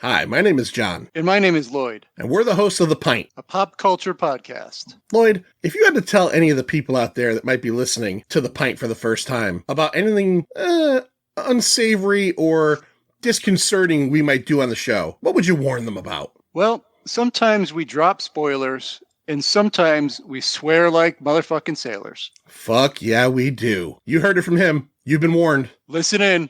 Hi, my name is John. And my name is Lloyd. And we're the hosts of The Pint, a pop culture podcast. Lloyd, if you had to tell any of the people out there that might be listening to The Pint for the first time about anything unsavory or disconcerting we might do on the show, what would you warn them about? Well, sometimes we drop spoilers, and sometimes we swear like motherfucking sailors. Fuck yeah, we do. You heard it from him. You've been warned. Listen in.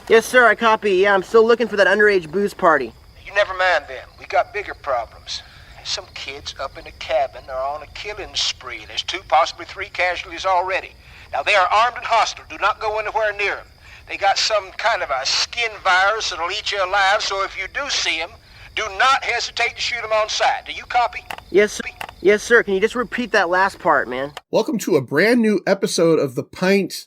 Yes, sir, I copy. Yeah, I'm still looking for that underage booze party. You never mind them. We got bigger problems. Some kids up in a cabin are on a killing spree. There's 2, possibly 3 casualties already. Now, they are armed and hostile. Do not go anywhere near them. They got some kind of a skin virus that'll eat you alive, so if you do see them, do not hesitate to shoot them on sight. Do you copy? Yes, sir. Yes, sir. Can you just repeat that last part, man? Welcome to a brand new episode of The Pint,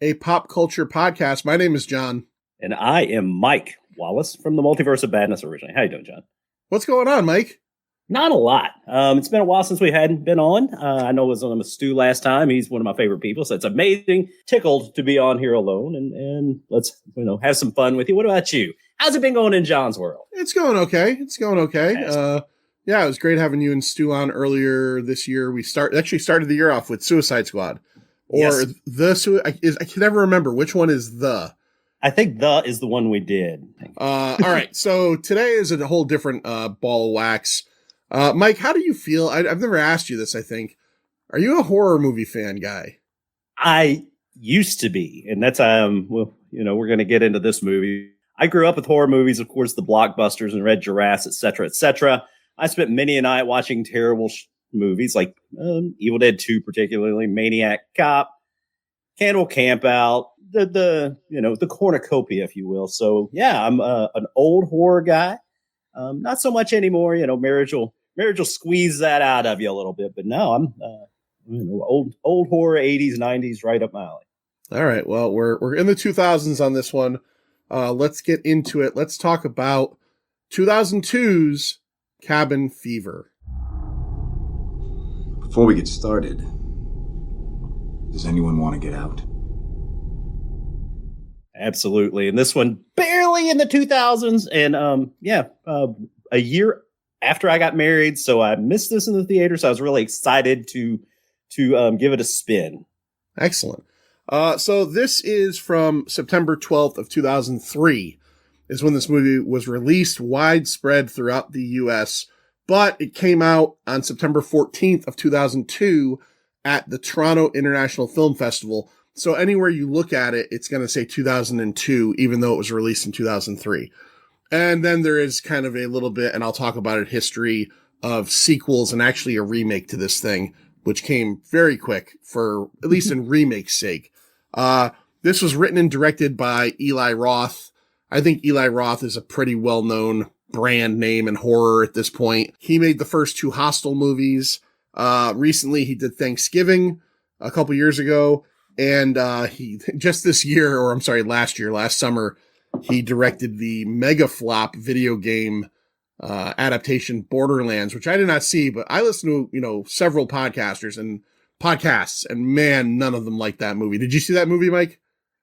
a pop culture podcast. My name is John. And I am Mike Wallace from the Multiverse of Badness originally. How you doing, John? What's going on, Mike? Not a lot. It's been a while since we hadn't been on. I know it was on with Stu last time. He's one of my favorite people, so it's amazing. Tickled to be on here alone, and let's have some fun with you. What about you? How's it been going in John's world? It's going okay. Yeah, it was great having you and Stu on earlier this year. We started the year off with Suicide Squad. Or yes. I can never remember which one is the. I think the is the one we did. All right. So today is a whole different ball of wax. Mike, how do you feel? I've never asked you this, I think. Are you a horror movie fan guy? I used to be. And that's, we're going to get into this movie. I grew up with horror movies, of course, the blockbusters and Red Giraffes, et cetera, et cetera. I spent many a night watching terrible movies like Evil Dead 2, particularly Maniac Cop, Cannibal Campout, the cornucopia, if you will. So yeah, I'm an old horror guy. Not so much anymore. Marriage will squeeze that out of you a little bit. But no, I'm old horror, 80s, 90s, right up my alley. All right. Well, we're in the 2000s on this one. Let's get into it. Let's talk about 2002's Cabin Fever. Before we get started, does anyone want to get out? Absolutely. And this one barely in the 2000s. And a year after I got married. So I missed this in the theater. So I was really excited to give it a spin. Excellent. So this is from September 12th of 2003 is when this movie was released widespread throughout the U.S., but it came out on September 14th of 2002 at the Toronto International Film Festival. So anywhere you look at it, it's going to say 2002, even though it was released in 2003. And then there is kind of a little bit, and I'll talk about it, history of sequels and actually a remake to this thing, which came very quick for, at least in remake's sake. This was written and directed by Eli Roth. I think Eli Roth is a pretty well-known brand name in horror at this point. He made the first 2 Hostel movies. Recently he did Thanksgiving a couple years ago. And, he just last summer, he directed the mega flop video game, adaptation Borderlands, which I did not see, but I listened to, several podcasts, and man, none of them liked that movie. Did you see that movie, Mike?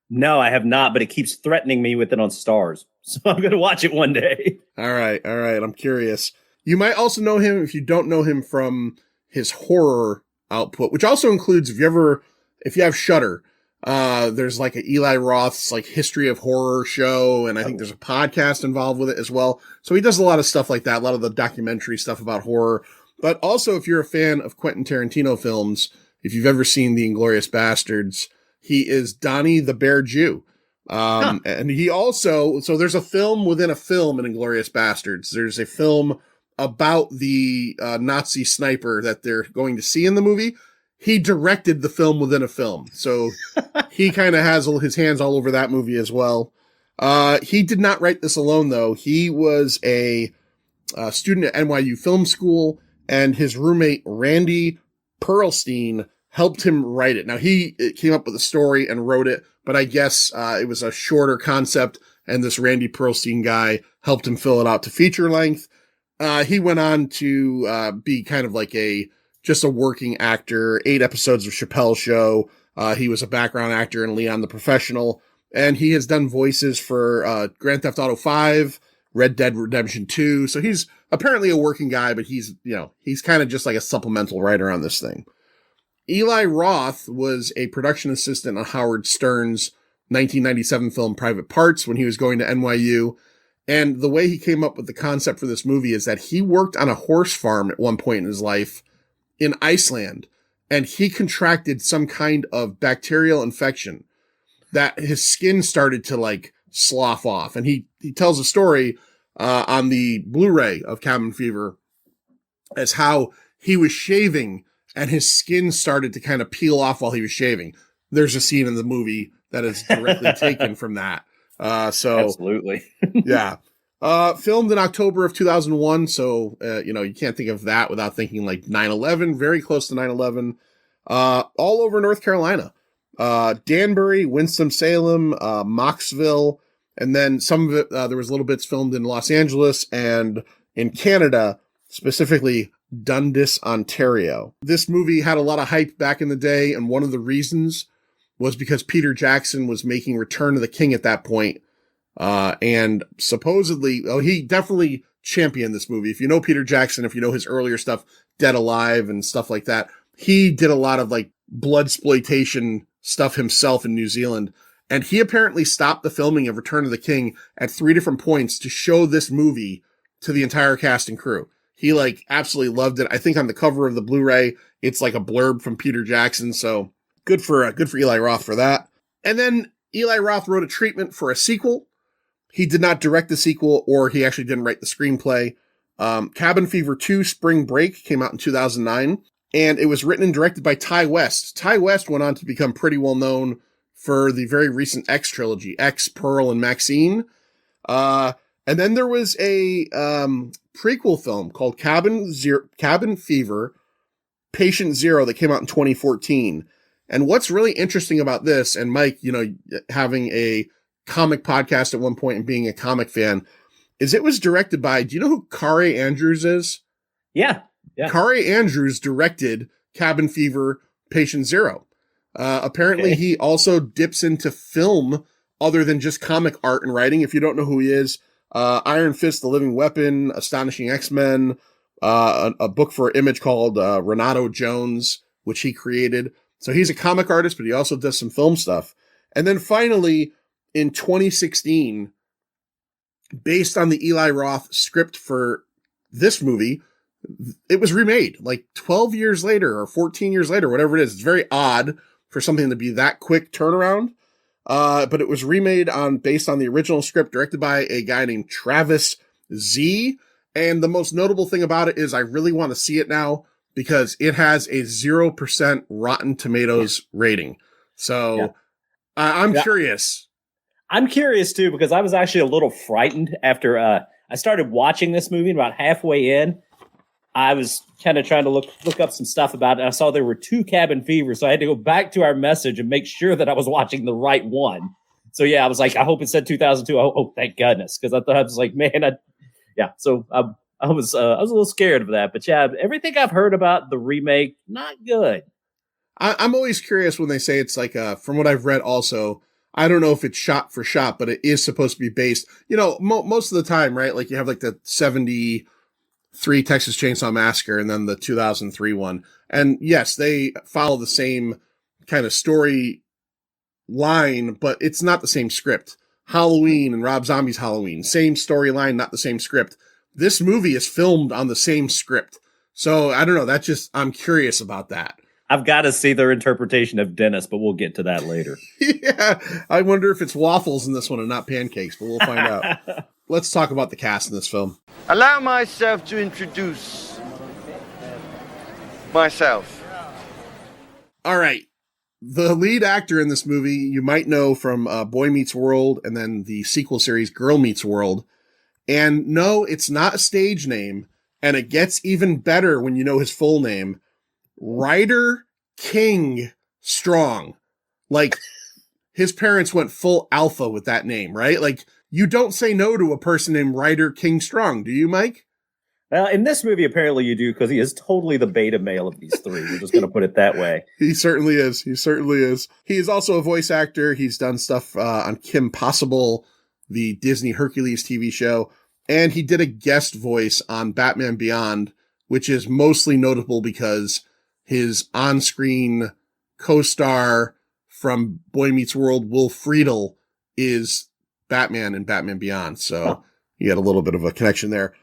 No, I have not, but it keeps threatening me with it on Stars. So I'm going to watch it one day. All right. I'm curious. You might also know him, if you don't know him, from his horror output, which also includes, if you have Shudder, there's like a Eli Roth's like history of horror show. And I think there's a podcast involved with it as well. So he does a lot of stuff like that, a lot of the documentary stuff about horror. But also, if you're a fan of Quentin Tarantino films, if you've ever seen The Inglourious Bastards, he is Donnie the Bear Jew. And he also, so there's a film within a film in Inglourious Bastards. There's a film about the Nazi sniper that they're going to see in the movie. he directed the film within a film. So he kind of has his hands all over that movie as well. He did not write this alone, though. He was a student at NYU Film School, and his roommate, Randy Perlstein, helped him write it. Now, he came up with the story and wrote it, but I guess it was a shorter concept, and this Randy Perlstein guy helped him fill it out to feature length. He went on to be kind of like just a working actor, 8 episodes of Chappelle's Show. He was a background actor in Leon the Professional, and he has done voices for Grand Theft Auto 5, Red Dead Redemption 2. So he's apparently a working guy, but he's kind of just like a supplemental writer on this thing. Eli Roth was a production assistant on Howard Stern's 1997 film Private Parts when he was going to NYU. And the way he came up with the concept for this movie is that he worked on a horse farm at one point in his life in Iceland, and he contracted some kind of bacterial infection that his skin started to like slough off. And he tells a story on the Blu-ray of Cabin Fever as how he was shaving and his skin started to kind of peel off while he was shaving. There's a scene in the movie that is directly taken from that. Absolutely. Yeah. Filmed in October of 2001. So, you can't think of that without thinking like 9/11, very close to 9/11, all over North Carolina, Danbury, Winston-Salem, Mocksville. And then some of it, there was little bits filmed in Los Angeles and in Canada, specifically Dundas, Ontario. This movie had a lot of hype back in the day, and one of the reasons was because Peter Jackson was making Return of the King at that point. And supposedly, he definitely championed this movie. If you know Peter Jackson, if you know his earlier stuff, Dead Alive and stuff like that, he did a lot of like bloodsploitation stuff himself in New Zealand. And he apparently stopped the filming of Return of the King at 3 different points to show this movie to the entire cast and crew. He like absolutely loved it. I think on the cover of the Blu-ray, it's like a blurb from Peter Jackson. So good for Eli Roth for that. And then Eli Roth wrote a treatment for a sequel. He did not direct the sequel, or he actually didn't write the screenplay. Cabin Fever 2 Spring Break came out in 2009, and it was written and directed by Ty West. Ty West went on to become pretty well known for the very recent X trilogy, X, Pearl, and Maxine. And then there was a prequel film called Cabin Fever Patient Zero that came out in 2014. And what's really interesting about this, and Mike, having a comic podcast at one point and being a comic fan, is it was directed by, do you know who Kari Andrews is? Yeah. Kari Andrews directed Cabin Fever Patient Zero. Apparently he also dips into film other than just comic art and writing. If you don't know who he is, Iron Fist, The Living Weapon, Astonishing X-Men, a book for Image called Renato Jones, which he created. So he's a comic artist, but he also does some film stuff. And then finally, in 2016, based on the Eli Roth script for this movie, it was remade like 12 years later or 14 years later, whatever it is. It's very odd for something to be that quick turnaround. But it was remade based on the original script, directed by a guy named Travis Z. And the most notable thing about it is I really want to see it now because it has a 0% Rotten Tomatoes rating. So I'm curious. I'm curious too, because I was actually a little frightened after I started watching this movie. About halfway in, I was kind of trying to look up some stuff about it. I saw there were 2 Cabin Fever, so I had to go back to our message and make sure that I was watching the right one. So yeah, I was like, I hope it said 2002. Oh, thank goodness, because I was like, man, So I was a little scared of that, but yeah, everything I've heard about the remake, not good. I'm always curious when they say it's like from what I've read also. I don't know if it's shot for shot, but it is supposed to be based, most of the time, right? Like you have like the 73 Texas Chainsaw Massacre and then the 2003 one. And yes, they follow the same kind of story line, but it's not the same script. Halloween and Rob Zombie's Halloween, same storyline, not the same script. This movie is filmed on the same script. So I don't know. I'm curious about that. I've got to see their interpretation of Dennis, but we'll get to that later. Yeah, I wonder if it's waffles in this one and not pancakes, but we'll find out. Let's talk about the cast in this film. Allow myself to introduce myself. All right. The lead actor in this movie, you might know from Boy Meets World and then the sequel series Girl Meets World. And no, it's not a stage name. And it gets even better when you know his full name. Ryder King Strong. Like, his parents went full alpha with that name, right? Like, you don't say no to a person named Ryder King Strong, do you, Mike? Well, in this movie, apparently you do, because he is totally the beta male of these three. We're just going to put it that way. He certainly is. He certainly is. He is also a voice actor. He's done stuff on Kim Possible, the Disney Hercules TV show, and he did a guest voice on Batman Beyond, which is mostly notable because his on-screen co-star from Boy Meets World, Will Friedle, is Batman in Batman Beyond. So you had a little bit of a connection there.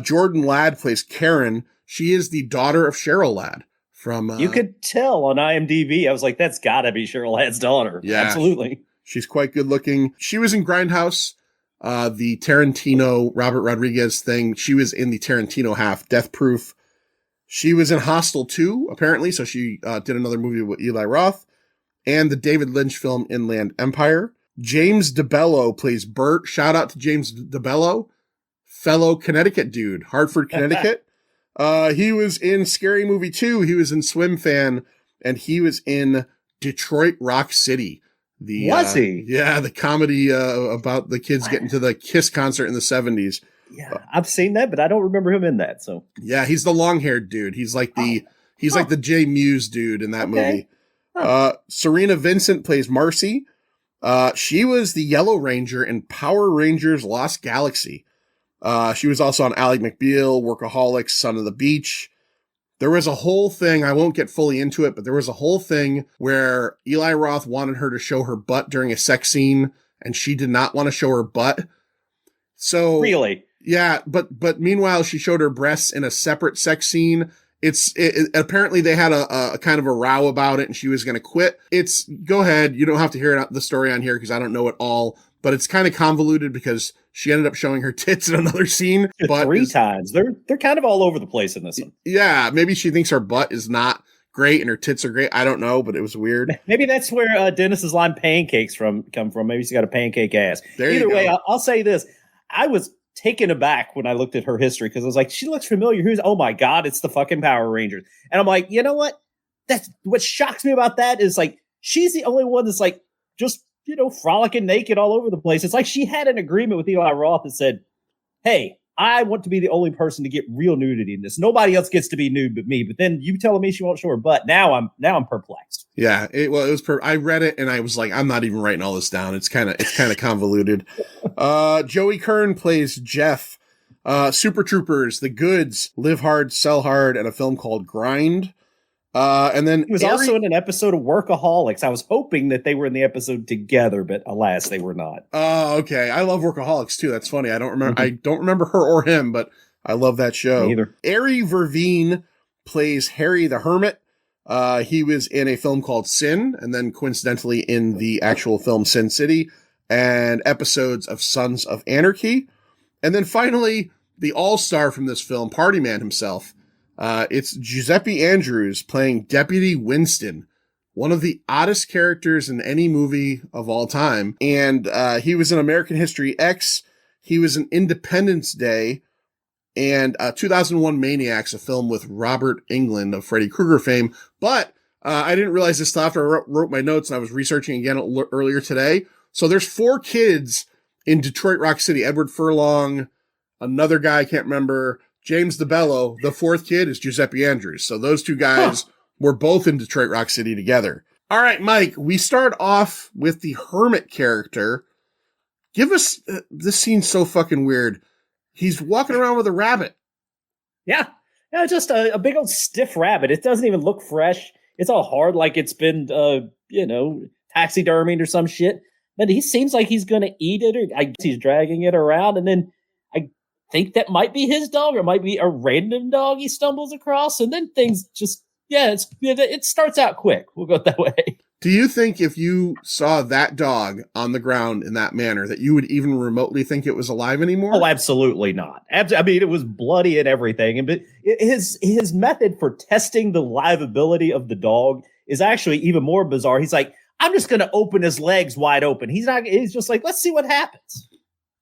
Jordan Ladd plays Karen. She is the daughter of Cheryl Ladd from... you could tell on IMDb. I was like, that's got to be Cheryl Ladd's daughter. Yeah, absolutely. She's quite good looking. She was in Grindhouse, the Tarantino, Robert Rodriguez thing. She was in the Tarantino half, Death Proof. She was in Hostel 2, apparently, so she did another movie with Eli Roth. And the David Lynch film Inland Empire. James DeBello plays Bert. Shout out to James DeBello. Fellow Connecticut dude, Hartford, Connecticut. He was in Scary Movie 2. He was in Swim Fan, and he was in Detroit Rock City. Was he? Yeah, the comedy about the kids getting to the Kiss concert in the 70s. Yeah, I've seen that, but I don't remember him in that. So yeah, he's the long-haired dude. He's like like the Jay Muse dude in that movie. Serena Vincent plays Marcy. She was the Yellow Ranger in Power Rangers Lost Galaxy. She was also on Ally McBeal, Workaholics, Son of the Beach. There was a whole thing, I won't get fully into it, but there was a whole thing where Eli Roth wanted her to show her butt during a sex scene, and she did not want to show her butt. So really? Yeah, but meanwhile, she showed her breasts in a separate sex scene. Apparently they had a kind of a row about it, and she was going to quit. Go ahead. You don't have to hear the story on here because I don't know it all, but it's kind of convoluted because she ended up showing her tits in another scene. But 3 times. They're kind of all over the place in this one. Yeah, maybe she thinks her butt is not great and her tits are great. I don't know, but it was weird. Maybe that's where Dennis's line "pancakes" come from. Maybe she's got a pancake ass. Either way, I'll say this: I was taken aback when I looked at her history because I was like, she looks familiar. Oh my God, it's the fucking Power Rangers. And I'm like, you know what? That's what shocks me about that is like she's the only one that's like just frolicking naked all over the place. It's like she had an agreement with Eli Roth that said, hey, I want to be the only person to get real nudity in this. Nobody else gets to be nude but me. But then you telling me she won't show her butt. Now I'm perplexed. Yeah, it was. I read it and I was like, I'm not even writing all this down. It's kind of convoluted. Joey Kern plays Jeff. Super Troopers, The Goods, Live Hard, Sell Hard, and a film called Grind. And then he was also in an episode of Workaholics. I was hoping that they were in the episode together, but alas, they were not. Oh, okay. I love Workaholics too. That's funny. I don't remember her or him, but I love that show. Me either. Ari Verveen plays Harry the Hermit. He was in a film called Sin, and then coincidentally in the actual film Sin City, and episodes of Sons of Anarchy. And then finally, the all-star from this film, Party Man himself. It's Giuseppe Andrews playing Deputy Winston, one of the oddest characters in any movie of all time. And he was in American History X. He was in Independence Day and 2001 Maniacs, a film with Robert Englund of Freddy Krueger fame. But I didn't realize this till after I wrote my notes and I was researching again earlier today. So there's 4 kids in Detroit Rock City. Edward Furlong, another guy I can't remember, James DeBello. The 4th kid is Giuseppe Andrews. So those 2 guys were both in Detroit Rock City together. All right, Mike, we start off with the hermit character. Give us, this scene's so fucking weird. He's walking around with a rabbit. Yeah, just a big old stiff rabbit. It doesn't even look fresh. It's all hard like it's been, taxidermied or some shit. But he seems like he's going to eat it, or I guess he's dragging it around, and then I think that might be his dog, or it might be a random dog he stumbles across, and then things just, it starts out quick. We'll go that way. Do you think if you saw that dog on the ground in that manner that you would even remotely think it was alive anymore? Oh, absolutely not. I mean, it was bloody and everything, but his method for testing the liveability of the dog is actually even more bizarre. He's like, I'm just going to open his legs wide open. He's just like, let's see what happens.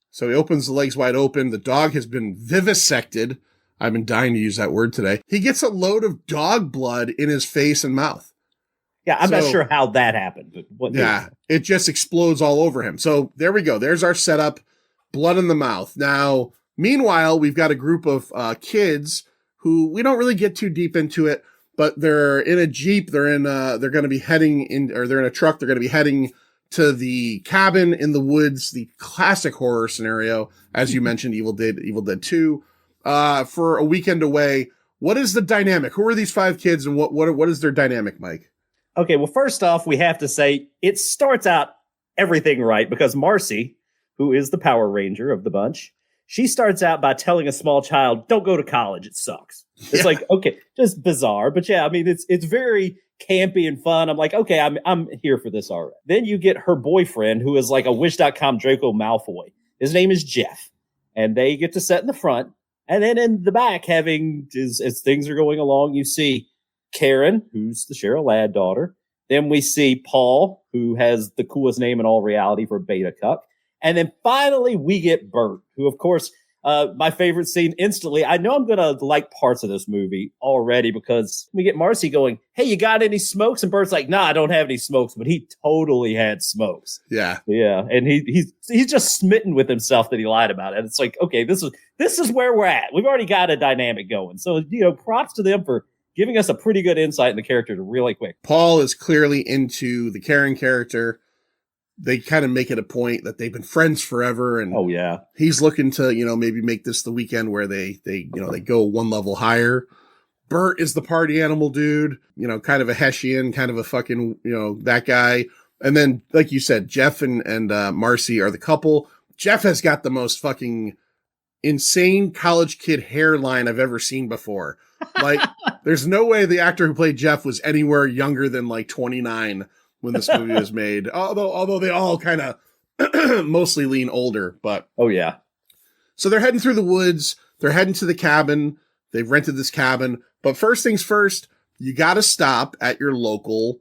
So he opens the legs wide open. The dog has been vivisected. I've been dying to use that word today. He gets a load of dog blood in his face and mouth. Yeah, I'm not sure how that happened, but it just explodes all over him. So there we go. There's our setup. Blood in the mouth. Now, meanwhile, we've got a group of kids who we don't really get too deep into it, but they're in a Jeep. They're going to be heading in, or they're in a truck. They're going to be heading to the cabin in the woods, the classic horror scenario, as you mentioned, Evil Dead 2, for a weekend away. What is the dynamic? Who are these 5 kids, and what is their dynamic, Mike? Okay, well, first off, we have to say it starts out everything right because Marcy, who is the Power Ranger of the bunch, she starts out by telling a small child, don't go to college, it sucks. It's like, okay, just bizarre. But yeah, I mean, it's very campy and fun. I'm like, okay, I'm here for this already. Then you get her boyfriend, who is like a Wish.com Draco Malfoy. His name is Jeff. And they get to sit in the front. And then in the back, as things are going along, you see Karen, who's the Cheryl Ladd daughter. Then we see Paul, who has the coolest name in all reality for Beta Cuck. And then finally, we get Bert, who, of course, my favorite scene instantly. I know I'm going to like parts of this movie already because we get Marcy going, hey, you got any smokes? And Bert's like, nah, I don't have any smokes. But he totally had smokes. Yeah. Yeah. And he's just smitten with himself that he lied about it. It's like, okay, this is where we're at. We've already got a dynamic going. So, props to them for giving us a pretty good insight in the character really quick. Paul is clearly into the Karen character. They kind of make it a point that they've been friends forever. And oh yeah, he's looking to, maybe make this the weekend where they go one level higher. Bert is the party animal dude, kind of a Hessian, kind of a fucking, that guy. And then, like you said, Jeff and Marcy are the couple. Jeff has got the most fucking insane college kid hairline I've ever seen before. Like, there's no way the actor who played Jeff was anywhere younger than like 29 when this movie was made. Although they all kind of mostly lean older, but oh yeah. So they're heading through the woods. They're heading to the cabin. They've rented this cabin, but first things first, you got to stop at your local,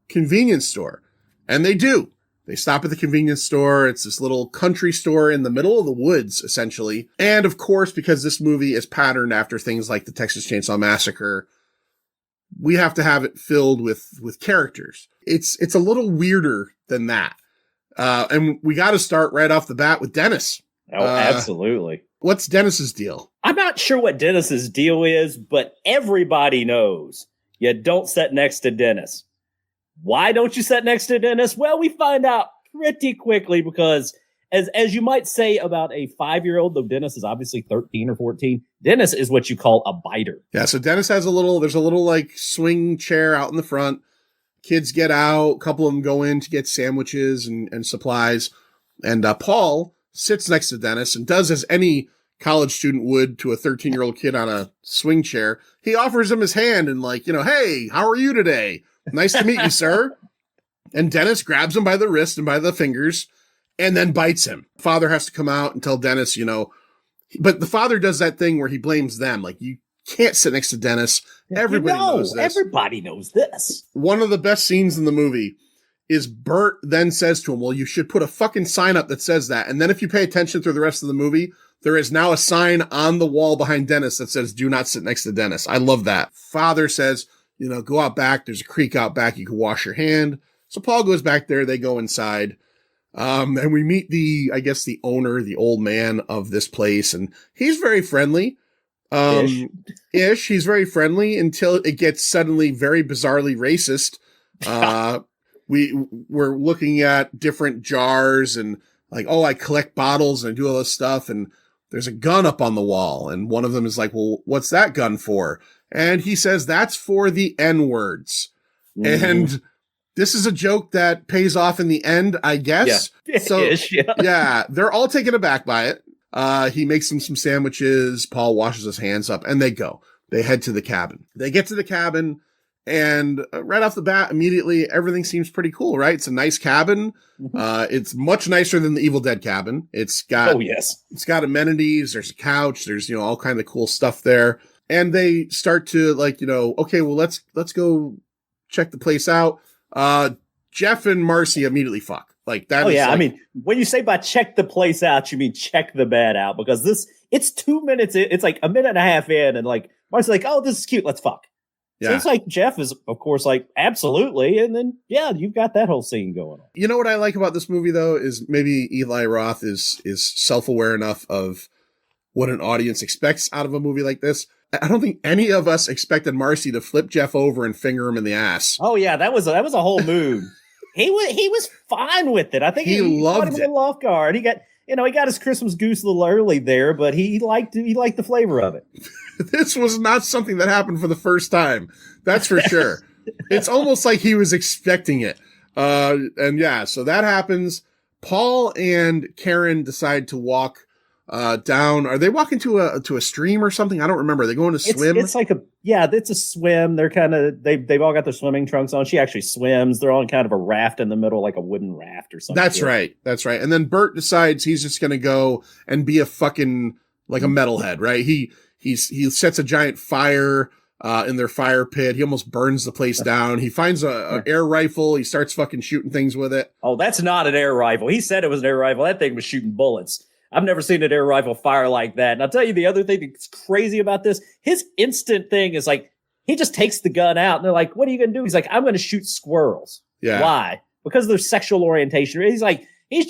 convenience store. And they do. They stop at the convenience store. It's this little country store in the middle of the woods, essentially. And of course, because this movie is patterned after things like the Texas Chainsaw Massacre, we have to have it filled with characters. It's a little weirder than that. And we got to start right off the bat with Dennis. Oh, absolutely. What's Dennis's deal? I'm not sure what Dennis's deal is, but everybody knows you don't sit next to Dennis. Why don't you sit next to Dennis? Well, we find out pretty quickly because as you might say about a 5-year-old, though Dennis is obviously 13 or 14, Dennis is what you call a biter. Yeah, so Dennis has there's a little like swing chair out in the front. Kids get out, a couple of them go in to get sandwiches and supplies. And Paul sits next to Dennis and does as any college student would to a 13-year-old kid on a swing chair. He offers him his hand and like, hey, how are you today? Nice to meet you, sir. And Dennis grabs him by the wrist and by the fingers and then bites him. Father has to come out and tell Dennis, but the father does that thing where he blames them. Like, you can't sit next to Dennis. Everybody knows this. Everybody knows this. One of the best scenes in the movie is Bert then says to him, well, you should put a fucking sign up that says that. And then if you pay attention through the rest of the movie, there is now a sign on the wall behind Dennis that says, do not sit next to Dennis. I love that. Father says, go out back. There's a creek out back. You can wash your hand. So Paul goes back there. They go inside. And we meet the owner, the old man of this place. And he's very friendly. Ish. He's very friendly until it gets suddenly very bizarrely racist. We're looking at different jars and like, oh, I collect bottles and I do all this stuff. And there's a gun up on the wall. And one of them is like, well, what's that gun for? And he says, that's for the N-words. Mm-hmm. And this is a joke that pays off in the end, I guess. Yeah. So, yeah, they're all taken aback by it. He makes them some sandwiches. Paul washes his hands up and they go. They head to the cabin. They get to the cabin and right off the bat, immediately, everything seems pretty cool, right? It's a nice cabin. Mm-hmm. It's much nicer than the Evil Dead cabin. It's got amenities. There's a couch. There's, all kind of cool stuff there. And they start to like, okay, well, let's go check the place out. Jeff and Marcy immediately fuck. Like that. Oh, is yeah. like, I mean, when you say by check the place out, you mean check the bed out, because it's 2 minutes. It's like a minute and a half in, and like Marcy's like, oh, this is cute. Let's fuck. yeah. So it's like Jeff is, of course, like, absolutely. And then, yeah, you've got that whole scene going on. You know what I like about this movie, though, is maybe Eli Roth is self-aware enough of what an audience expects out of a movie like this. I don't think any of us expected Marcy to flip Jeff over and finger him in the ass. Oh, yeah, that was a whole mood. He was fine with it. I think He loved caught him it. a little off guard. He got his Christmas goose a little early there, but he liked the flavor of it. This was not something that happened for the first time. That's for sure. It's almost like he was expecting it. And yeah, so that happens. Paul and Karen decide to walk down. Are they walking to a stream or something? I don't remember. Are they going to swim? It's like it's a swim. They're kind of they've all got their swimming trunks on. She actually swims. They're on kind of a raft in the middle, like a wooden raft or something. That's right. And then Bert decides he's just going to go and be a fucking like a metalhead, right? He sets a giant fire in their fire pit. He almost burns the place down. He finds a air rifle. He starts fucking shooting things with it. Oh, that's not an air rifle. He said it was an air rifle. That thing was shooting bullets. I've never seen an air rifle fire like that. And I'll tell you the other thing that's crazy about this, his instant thing is like, he just takes the gun out and they're like, what are you going to do? He's like, I'm going to shoot squirrels. Yeah. Why? Because of their sexual orientation. He's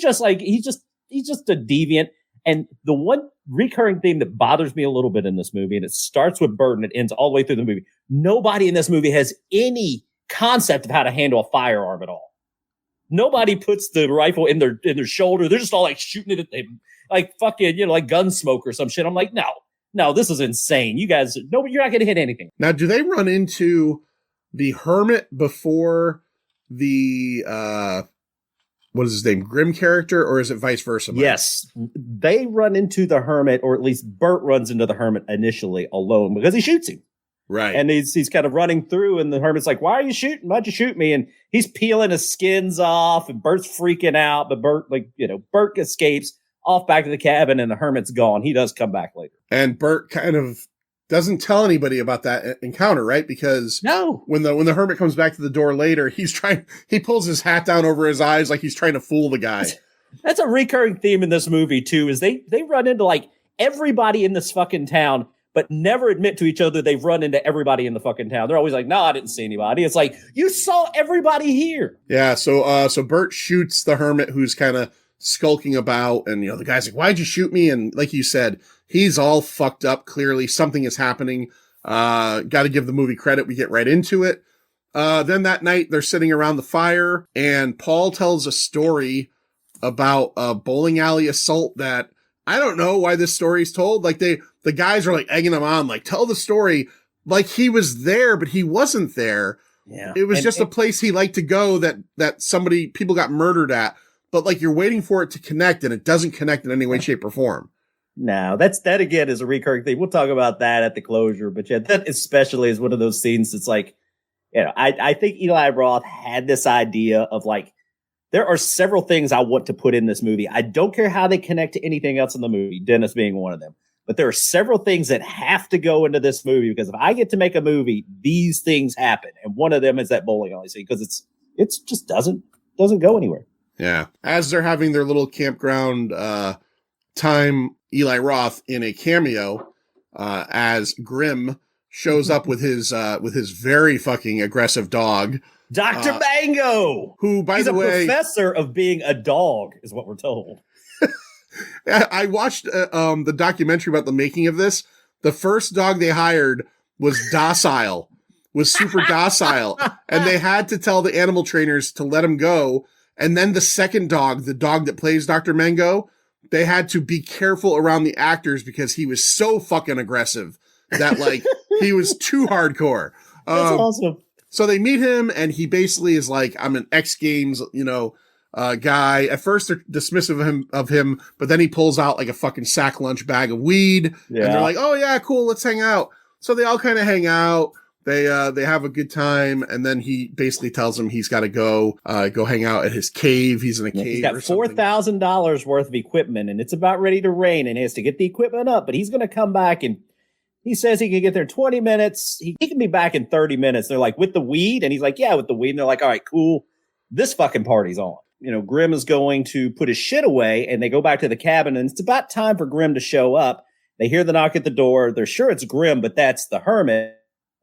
just a deviant. And the one recurring theme that bothers me a little bit in this movie, and it starts with Bert and it ends all the way through the movie. Nobody in this movie has any concept of how to handle a firearm at all. Nobody puts the rifle in their shoulder. They're just all like shooting it at them, like fucking, like Gunsmoke or some shit. I'm like, no, this is insane. You guys, no, you're not going to hit anything. Now, do they run into the hermit before the, what is his name, Grimm character, or is it vice versa? Mike? Yes, they run into the hermit, or at least Bert runs into the hermit initially alone because he shoots him. Right. And he's kind of running through, and the hermit's like, why are you shooting? Why'd you shoot me? And he's peeling his skins off, and Bert's freaking out, but Bert escapes off back to the cabin, and the hermit's gone. He does come back later. And Bert kind of doesn't tell anybody about that encounter, right? Because no, when the hermit comes back to the door later, he pulls his hat down over his eyes like he's trying to fool the guy. That's a recurring theme in this movie too, is they run into like everybody in this fucking town, but never admit to each other they've run into everybody in the fucking town. They're always like, no, I didn't see anybody. It's like, you saw everybody here. Yeah, so Bert shoots the hermit who's kind of skulking about, and the guy's like, why'd you shoot me? And like you said, he's all fucked up. Clearly something is happening. Got to give the movie credit. We get right into it. Then that night they're sitting around the fire, and Paul tells a story about a bowling alley assault that I don't know why this story is told. Like the guys are like egging him on, like, tell the story like he was there, but he wasn't there. Yeah. It was just a place he liked to go that people got murdered at. But like you're waiting for it to connect, and it doesn't connect in any way, shape, or form. No, that again is a recurring thing. We'll talk about that at the closure, but yeah, that especially is one of those scenes that's like, I think Eli Roth had this idea of like, there are several things I want to put in this movie. I don't care how they connect to anything else in the movie, Dennis being one of them. But there are several things that have to go into this movie, because if I get to make a movie, these things happen. And one of them is that bowling alley scene, because it's just doesn't go anywhere. Yeah. As they're having their little campground time, Eli Roth in a cameo as Grimm shows up with his very fucking aggressive dog, Dr. Mango, who, by the way, he's a professor of being a dog, is what we're told. I watched the documentary about the making of this. The first dog they hired was docile, was super docile, and they had to tell the animal trainers to let him go. And then the second dog, the dog that plays Dr. Mango, they had to be careful around the actors because he was so fucking aggressive that like he was too hardcore. That's awesome. So they meet him, and he basically is like, I'm an X Games, guy. At first they're dismissive of him, but then he pulls out like a fucking sack lunch bag of weed, and they're like, oh yeah, cool, let's hang out. So they all kind of hang out. They have a good time, and then he basically tells them he's got to go hang out at his cave. He's in a cave. He's got $4,000 worth of equipment, and it's about ready to rain, and he has to get the equipment up. But he's going to come back and He says he can get there in 20 minutes. He can be back in 30 minutes. They're like, with the weed? And he's like, yeah, with the weed. And they're like, all right, cool. This fucking party's on. You know, Grimm is going to put his shit away, and they go back to the cabin, and it's about time for Grimm to show up. They hear the knock at the door. They're sure it's Grimm, but that's the hermit.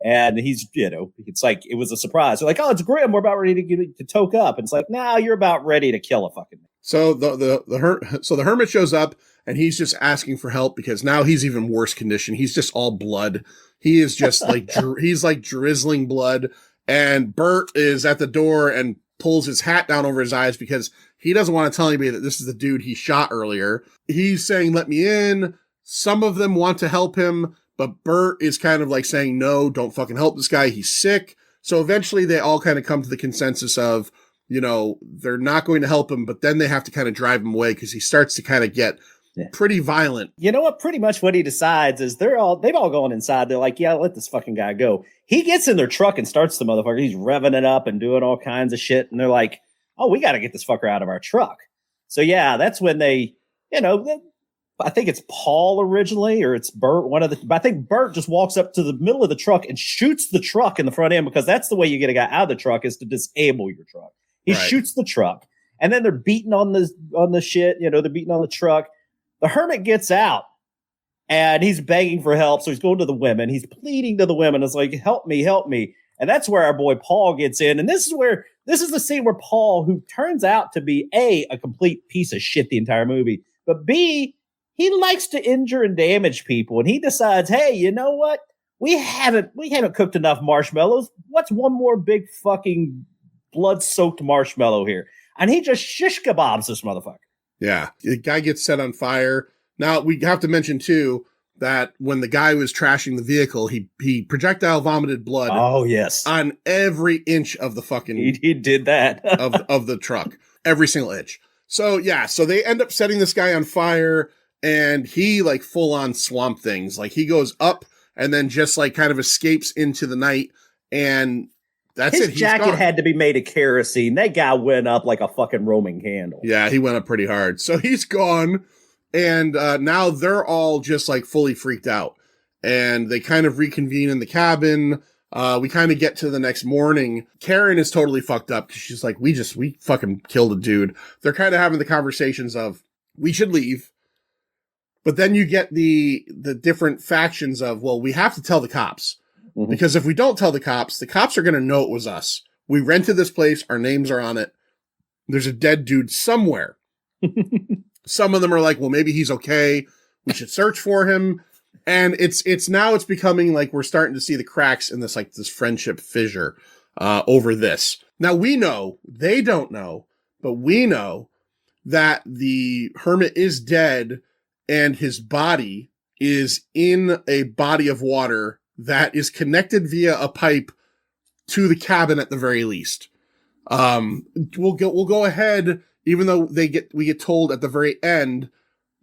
And he's, you know, it's like, it was a surprise. They're like, oh, it's Grimm. We're about ready to toke up. And it's like, no, you're about ready to kill a fucking man. So the hermit shows up, and he's just asking for help because now he's even worse condition. He's just all blood. He is just like, he's like drizzling blood. And Bert is at the door and pulls his hat down over his eyes because he doesn't want to tell anybody that this is the dude he shot earlier. He's saying, let me in. Some of them want to help him, but Bert is kind of like saying, no, don't fucking help this guy. He's sick. So eventually they all kind of come to the consensus of, you know, they're not going to help him, but then they have to kind of drive him away because he starts to kind of get pretty violent. You know what? Pretty much what he decides is they've all gone inside. They're like, yeah, let this fucking guy go. He gets in their truck and starts the motherfucker. He's revving it up and doing all kinds of shit. And they're like, oh, we got to get this fucker out of our truck. So yeah, that's when they, you know, I think it's Paul originally, or it's Bert. But I think Bert just walks up to the middle of the truck and shoots the truck in the front end, because that's the way you get a guy out of the truck, is to disable your truck. He shoots the truck, and then they're beating on the shit. You know, they're beating on the truck. The hermit gets out, and he's begging for help. So he's going to the women. He's pleading to the women. It's like, help me, help me. And that's where our boy Paul gets in. And this is the scene where Paul, who turns out to be a complete piece of shit the entire movie, but B, he likes to injure and damage people. And he decides, hey, you know what? We haven't cooked enough marshmallows. What's one more big fucking blood-soaked marshmallow here? And he just shish kebabs this motherfucker. Yeah. The guy gets set on fire. Now, we have to mention, too, that when the guy was trashing the vehicle, he projectile vomited blood. Oh, yes. On every inch of the fucking... He did that. of the truck. Every single inch. So, yeah. So they end up setting this guy on fire, and he, like, full-on Swamp Things. Like, he goes up and then just, like, kind of escapes into the night, and that's it. His jacket had to be made of kerosene. That guy went up like a fucking Roman candle. Yeah, he went up pretty hard. So he's gone. And now they're all just like fully freaked out. And they kind of reconvene in the cabin. We kind of get to the next morning. Karen is totally fucked up because she's like, we fucking killed a dude. They're kind of having the conversations of, we should leave. But then you get the different factions of, well, we have to tell the cops. Mm-hmm. Because if we don't tell the cops are going to know it was us. We rented this place. Our names are on it. There's a dead dude somewhere. Some of them are like, well, maybe he's okay. We should search for him. And it's becoming like we're starting to see the cracks in this friendship fissure over this. Now we know, they don't know, but we know that the hermit is dead and his body is in a body of water that is connected via a pipe to the cabin at the very least. We'll go ahead, even though we get told at the very end,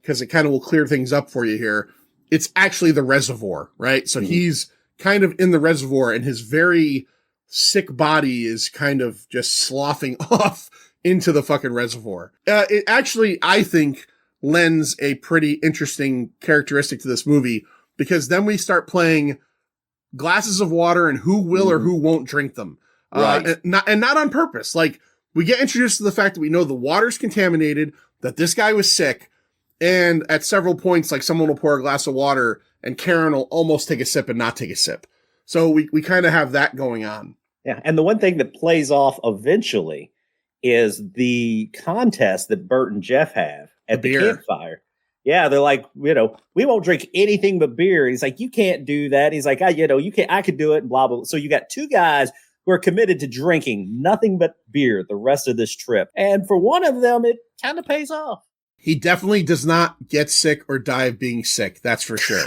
because it kind of will clear things up for you here. It's actually the reservoir, right? So he's kind of in the reservoir, and his very sick body is kind of just sloughing off into the fucking reservoir. It actually, I think, lends a pretty interesting characteristic to this movie, because then we start playing glasses of water and who will or who won't drink them. Right. And not on purpose. Like, we get introduced to the fact that we know the water's contaminated, that this guy was sick, and at several points, like, someone will pour a glass of water and Karen will almost take a sip and not take a sip. So we kind of have that going on. Yeah. And the one thing that plays off eventually is the contest that Bert and Jeff have at the campfire. Yeah, they're like, you know, we won't drink anything but beer. He's like, you can't do that. He's like, I could do it, and blah, blah, blah. So you got two guys who are committed to drinking nothing but beer the rest of this trip. And for one of them, it kind of pays off. He definitely does not get sick or die of being sick. That's for sure.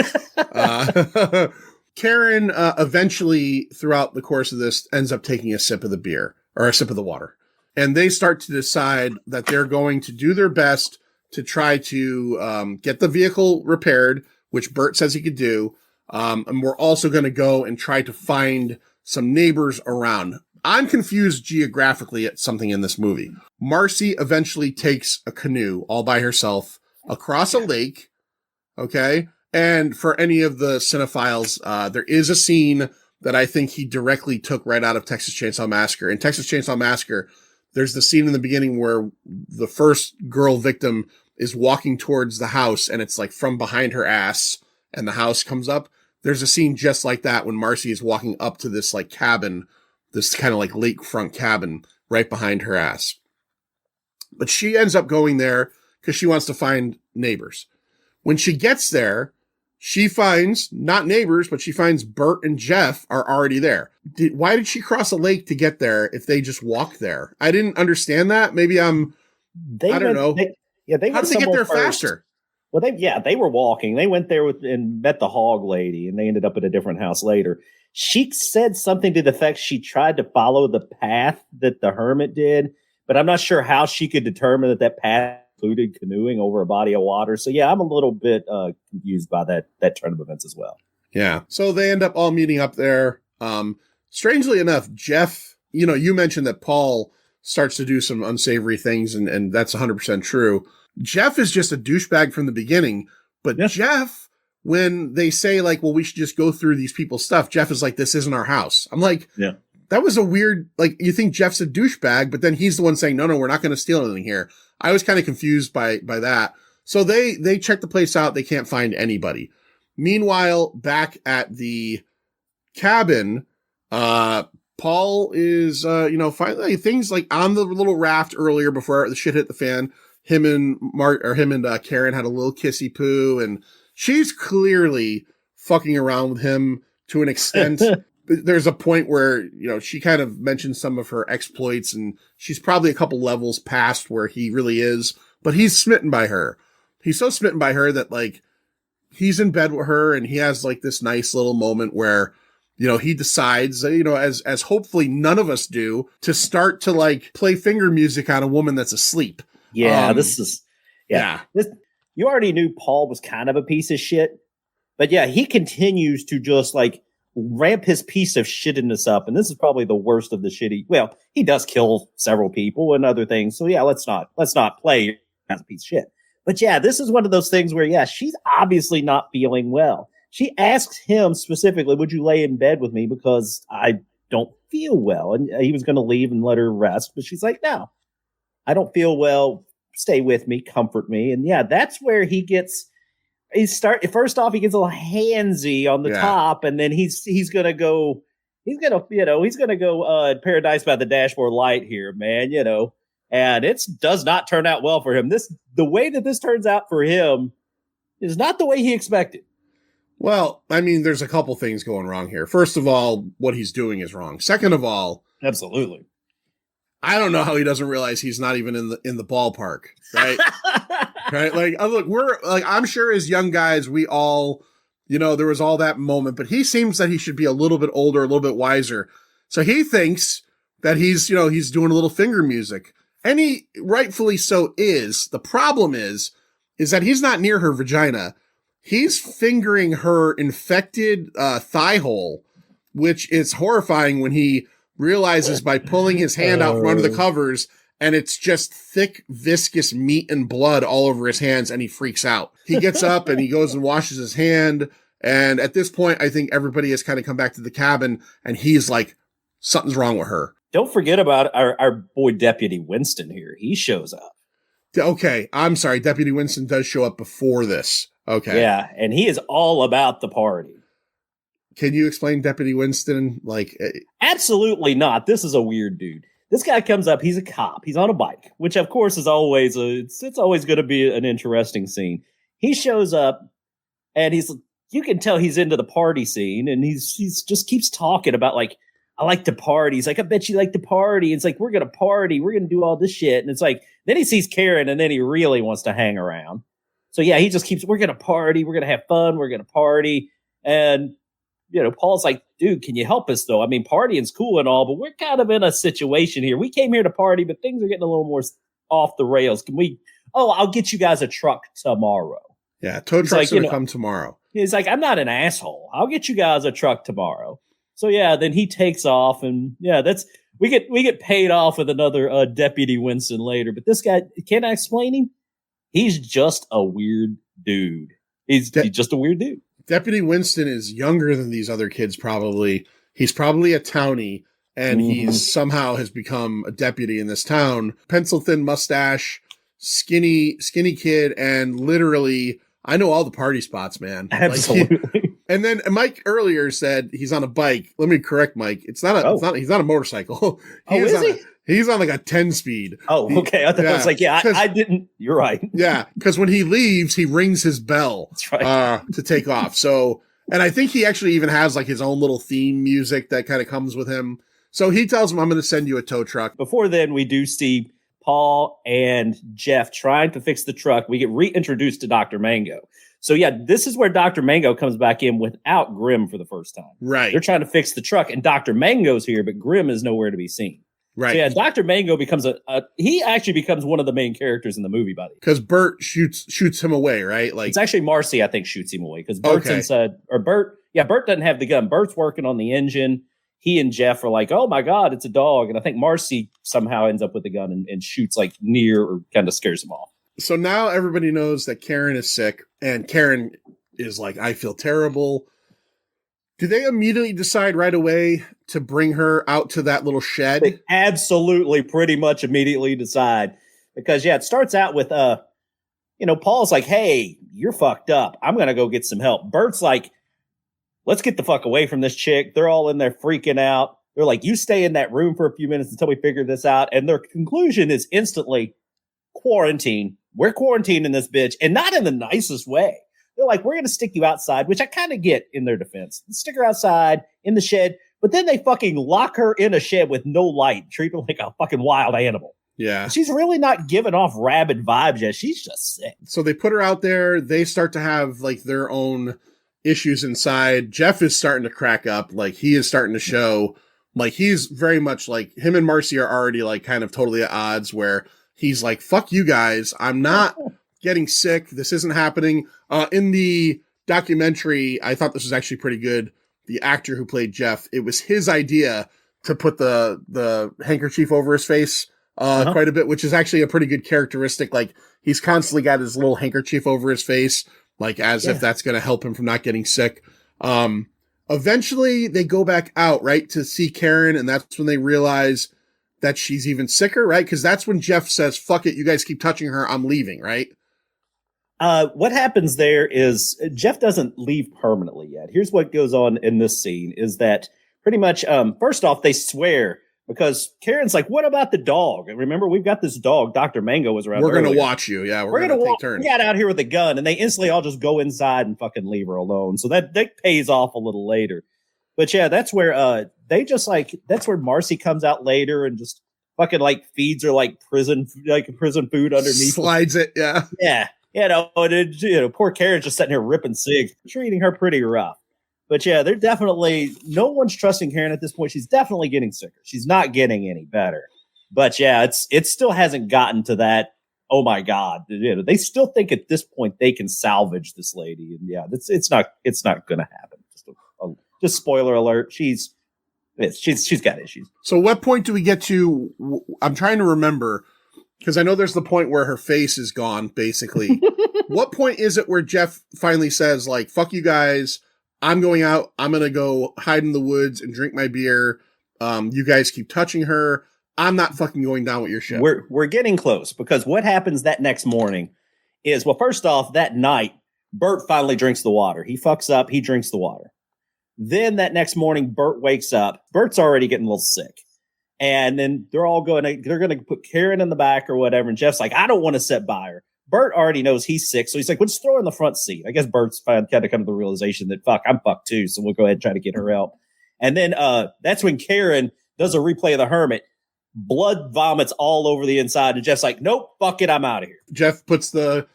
Karen eventually, throughout the course of this, ends up taking a sip of the beer or a sip of the water. And they start to decide that they're going to do their best to try to get the vehicle repaired, which Bert says he could do. And we're also going to go and try to find some neighbors around. I'm confused geographically at something in this movie. Marcy eventually takes a canoe all by herself across a lake, okay? And for any of the cinephiles, there is a scene that I think he directly took right out of Texas Chainsaw Massacre. In Texas Chainsaw Massacre, there's the scene in the beginning where the first girl victim is walking towards the house and it's like from behind her ass and the house comes up. There's a scene just like that when Marcy is walking up to this like cabin, this kind of like lakefront cabin right behind her ass. But she ends up going there because she wants to find neighbors. When she gets there, she finds not neighbors, but she finds Bert and Jeff are already there. Why did she cross a lake to get there if they just walked there? I didn't understand that. Maybe I don't know. They How did they get there first. faster? Well, they were walking. They went there and met the hog lady, and they ended up at a different house later. She said something to the effect she tried to follow the path that the hermit did, but I'm not sure how she could determine that path included canoeing over a body of water. So yeah, I'm a little bit confused by that turn of events as well. Yeah. So they end up all meeting up there. Strangely enough, Jeff, you mentioned that Paul starts to do some unsavory things, and that's 100% true. Jeff is just a douchebag from the beginning, but yeah. Jeff, when they say like, well, we should just go through these people's stuff, Jeff is like, this isn't our house. I'm like, yeah. That was a weird, like, you think Jeff's a douchebag, but then he's the one saying, no, we're not going to steal anything here. I was kind of confused by that. So they check the place out. They can't find anybody. Meanwhile, back at the cabin, Paul is, finding things like on the little raft earlier before the shit hit the fan. Him and Karen had a little kissy poo, and she's clearly fucking around with him to an extent. There's a point where, she kind of mentions some of her exploits, and she's probably a couple levels past where he really is, but he's smitten by her. He's so smitten by her that like he's in bed with her, and he has like this nice little moment where, he decides, as hopefully none of us do, to start to like play finger music on a woman that's asleep. Yeah, you already knew Paul was kind of a piece of shit, but yeah, he continues to just like ramp his piece of shittedness up, and this is probably the worst of the shitty. Well, he does kill several people and other things, so yeah, let's not play as a piece of shit. But yeah, this is one of those things where yeah, she's obviously not feeling well. She asks him specifically, "Would you lay in bed with me because I don't feel well?" And he was going to leave and let her rest, but she's like, "No, I don't feel well. Stay with me, comfort me." And yeah, that's where he gets. First off, he gets a little handsy on the top, and then he's gonna go Paradise by the Dashboard Light here, man. And it does not turn out well for him. The way that this turns out for him is not the way he expected. Well, I mean, there's a couple things going wrong here. First of all, what he's doing is wrong. Second of all, absolutely. I don't know how he doesn't realize he's not even in the ballpark, right? Right? Like, look, I'm sure as young guys, we all, there was all that moment, but he seems that he should be a little bit older, a little bit wiser. So he thinks that he's doing a little finger music, and he rightfully so is. The problem is that he's not near her vagina. He's fingering her infected thigh hole, which is horrifying when he realizes by pulling his hand out from under the covers, and it's just thick, viscous meat and blood all over his hands, and he freaks out. He gets up and he goes and washes his hand, and at this point, I think everybody has kind of come back to the cabin, and he's like, something's wrong with her. Don't forget about our boy Deputy Winston here. He shows up. Okay, I'm sorry. Deputy Winston does show up before this. Okay. Yeah, and he is all about the party. Can you explain Deputy Winston? Absolutely not. This is a weird dude. This guy comes up. He's a cop. He's on a bike, which of course is always it's always going to be an interesting scene. He shows up, and you can tell he's into the party scene, and he's just keeps talking about like, I like to party. He's like, I bet you like to party. It's like, we're going to party. We're going to do all this shit. And it's like, then he sees Karen, and then he really wants to hang around. So yeah, he just keeps, we're going to party. We're going to have fun. We're going to party. And Paul's like, dude, can you help us though? I mean, partying's cool and all, but we're kind of in a situation here. We came here to party, but things are getting a little more off the rails. I'll get you guys a truck tomorrow. Yeah. Tow truck's going to come tomorrow. He's like, I'm not an asshole. I'll get you guys a truck tomorrow. So yeah, then he takes off, and yeah, we get paid off with another Deputy Winston later. But this guy, can I explain him? He's just a weird dude. He's just a weird dude. Deputy Winston is younger than these other kids, probably. He's probably a townie, and he's somehow has become a deputy in this town. Pencil thin mustache, skinny kid, and literally, I know all the party spots, man. Absolutely. And then Mike earlier said he's on a bike. Let me correct Mike. He's not a motorcycle. He's on like a 10 speed. Oh, okay. I thought I was like, I didn't. You're right. Yeah, because when he leaves, he rings his bell. That's right. To take off. So, and I think he actually even has like his own little theme music that kind of comes with him. So he tells him, I'm going to send you a tow truck. Before then, we do see Paul and Jeff trying to fix the truck. We get reintroduced to Dr. Mango. So yeah, this is where Dr. Mango comes back in without Grimm for the first time. Right. They're trying to fix the truck, and Dr. Mango's here, but Grimm is nowhere to be seen. Right. So yeah, Dr. Mango becomes he actually becomes one of the main characters in the movie, buddy. Because Bert shoots him away, right? Like it's actually Marcy, I think, shoots him away because Bert's inside, or Bert doesn't have the gun. Bert's working on the engine. He and Jeff are like, oh my God, it's a dog. And I think Marcy somehow ends up with the gun and shoots like near or kind of scares him off. So now everybody knows that Karen is sick, and Karen is like, I feel terrible. Do they immediately decide right away to bring her out to that little shed? They absolutely pretty much immediately decide because, it starts out with, Paul's like, hey, you're fucked up. I'm going to go get some help. Bert's like, let's get the fuck away from this chick. They're all in there freaking out. They're like, you stay in that room for a few minutes until we figure this out. And their conclusion is instantly quarantine. We're quarantining this bitch, and not in the nicest way. They're like, we're going to stick you outside, which I kind of get in their defense. Stick her outside in the shed, but then they fucking lock her in a shed with no light, treat her like a fucking wild animal. Yeah. She's really not giving off rabid vibes yet. She's just sick. So they put her out there. They start to have like their own issues inside. Jeff is starting to crack up. Like he is starting to show like he's very much like him and Marcy are already like kind of totally at odds where he's like, fuck you guys. I'm not getting sick. This isn't happening. In the documentary, I thought this was actually pretty good. The actor who played Jeff, it was his idea to put the handkerchief over his face quite a bit, which is actually a pretty good characteristic. Like he's constantly got his little handkerchief over his face, like as if that's going to help him from not getting sick. Eventually they go back out, right, to see Karen. And that's when they realize that she's even sicker, right? Because that's when Jeff says, fuck it, you guys keep touching her, I'm leaving, right? What happens there is Jeff doesn't leave permanently yet. Here's what goes on in this scene is that pretty much, first off, they swear because Karen's like, what about the dog? And remember, we've got this dog. Dr. Mango was around. We're going to watch you. Yeah, we're going to take turns. We got out here with a gun, and they instantly all just go inside and fucking leave her alone. So that pays off a little later. But yeah, that's where they just like, that's where Marcy comes out later and just fucking like feeds her like prison food underneath. Slides it. Yeah. Yeah. Poor Karen's just sitting here ripping cigs, treating her pretty rough. But yeah, they're definitely, no one's trusting Karen at this point. She's definitely getting sicker. She's not getting any better. But yeah, it still hasn't gotten to that. Oh my God. They still think at this point they can salvage this lady. And yeah, it's not going to happen. Just spoiler alert. She's got issues. So what point do we get to? I'm trying to remember. Because I know there's the point where her face is gone, basically. What point is it where Jeff finally says, like, fuck you guys, I'm going out, I'm going to go hide in the woods and drink my beer. You guys keep touching her. I'm not fucking going down with your shit. We're getting close, because what happens that next morning is, well, first off, that night, Bert finally drinks the water. He fucks up, he drinks the water. Then that next morning, Bert wakes up. Bert's already getting a little sick. And then they're going to put Karen in the back or whatever. And Jeff's like, I don't want to sit by her. Bert already knows he's sick. So he's like, well, just throw her in the front seat. I guess Bert's kind of come to the realization that, fuck, I'm fucked too. So we'll go ahead and try to get her out. And then that's when Karen does a replay of the Hermit. Blood vomits all over the inside. And Jeff's like, nope, fuck it, I'm out of here. Jeff puts the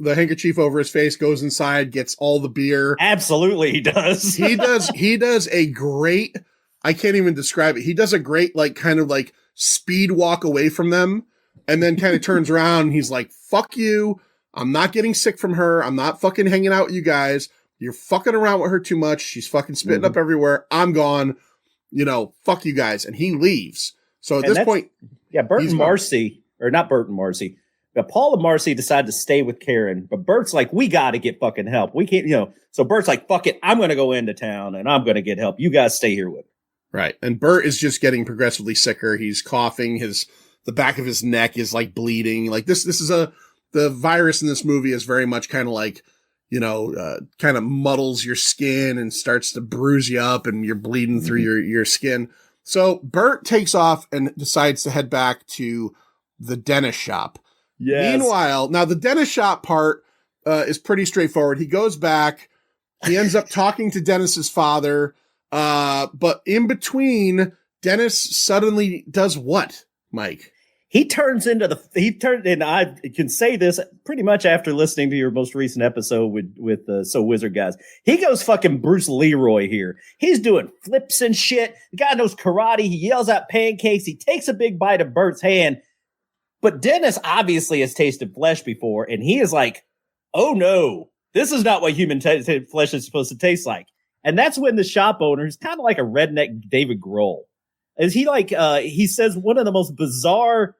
handkerchief over his face, goes inside, gets all the beer. Absolutely, he does. He does a great... I can't even describe it. He does a great, like, kind of like speed walk away from them and then kind of turns around and he's like, fuck you. I'm not getting sick from her. I'm not fucking hanging out with you guys. You're fucking around with her too much. She's fucking spitting up everywhere. I'm gone. Fuck you guys. And he leaves. So at this point. Yeah, Bert and Marcy, or not Bert and Marcy, But Paul and Marcy decide to stay with Karen, but Bert's like, we got to get fucking help. We can't, So Bert's like, fuck it. I'm going to go into town and I'm going to get help. You guys stay here with me. Right. And Bert is just getting progressively sicker. He's coughing. The back of his neck is like bleeding. Like this is the virus in this movie is very much kind of like, kind of muddles your skin and starts to bruise you up and you're bleeding through your skin. So Bert takes off and decides to head back to the dentist shop. Yes. Meanwhile, now the dentist shop part is pretty straightforward. He goes back. He ends up talking to Dennis's father. But in between, Dennis suddenly does what, Mike? I can say this pretty much after listening to your most recent episode with So Wizard guys. He goes fucking Bruce Leroy here. He's doing flips and shit. The guy knows karate. He yells out pancakes. He takes a big bite of Bert's hand. But Dennis obviously has tasted flesh before, and he is like, oh no, this is not what human flesh is supposed to taste like. And that's when the shop owner, who's kind of like a redneck David Grohl, he says one of the most bizarre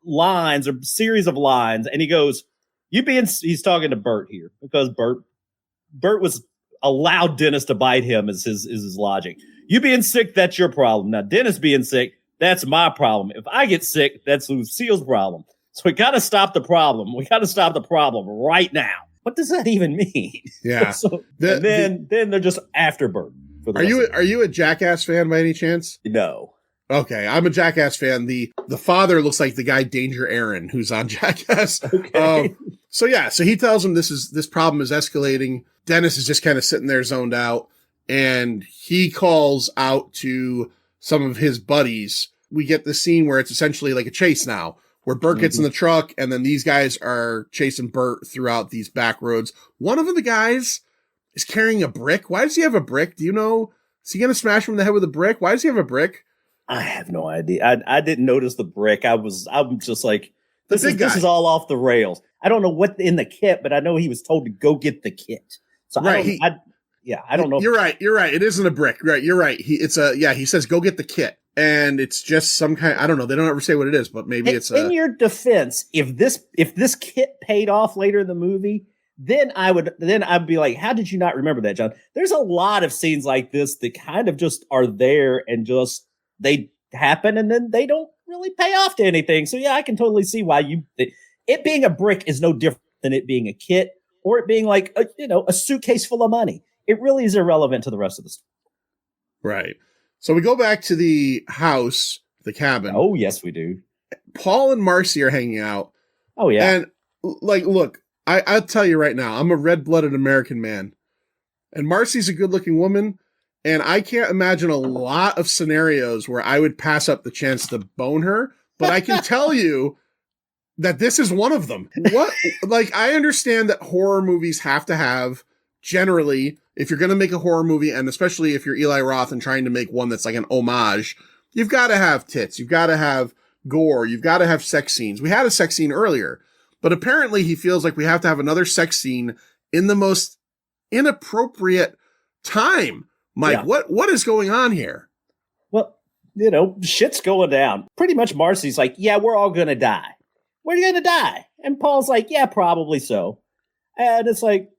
lines or series of lines, and he goes, he's talking to Bert here, because Bert was allowed Dennis to bite him is his logic. You being sick, that's your problem. Now, Dennis being sick, that's my problem. If I get sick, that's Lucille's problem. So we got to stop the problem. We got to stop the problem right now. What does that even mean? Yeah. So, then they're just after Bert. Are you a Jackass fan by any chance? No. Okay, I'm a Jackass fan. The father looks like the guy Danger Aaron, who's on Jackass. Okay. So he tells him this problem is escalating. Dennis is just kind of sitting there zoned out, and he calls out to some of his buddies. We get the scene where it's essentially like a chase now, where Bert gets in the truck, and then these guys are chasing Bert throughout these back roads. One of the guys is carrying a brick. Why does he have a brick? Do you know? Is he going to smash him in the head with a brick? Why does he have a brick? I have no idea. I didn't notice the brick. I'm just like, this is all off the rails. I don't know what in the kit, but I know he was told to go get the kit. So right. I don't know. You're right. It isn't a brick. Right. You're right. He says, go get the kit. And it's just some kind, I don't know. They don't ever say what it is, but maybe it's in your defense. If this kit paid off later in the movie, then I'd be like, how did you not remember that, John? There's a lot of scenes like this that kind of just are there and just, they happen and then they don't really pay off to anything. So yeah, I can totally see why it being a brick is no different than it being a kit or it being like a suitcase full of money. It really is irrelevant to the rest of the story. Right. So we go back to the house, the cabin. Oh yes, we do. Paul and Marcy are hanging out. Oh yeah. And like, look, I'll tell you right now, I'm a red-blooded American man, and Marcy's a good-looking woman. And I can't imagine a lot of scenarios where I would pass up the chance to bone her, but I can tell you that this is one of them. I understand that horror movies have to have, generally, if you're going to make a horror movie, and especially if you're Eli Roth and trying to make one that's like an homage, you've got to have tits, you've got to have gore, you've got to have sex scenes. We had a sex scene earlier, but apparently he feels like we have to have another sex scene in the most inappropriate time. Mike, yeah. What is going on here? Well, shit's going down. Pretty much Marcy's like, yeah, we're all going to die. We're going to die. And Paul's like, yeah, probably so. And it's like,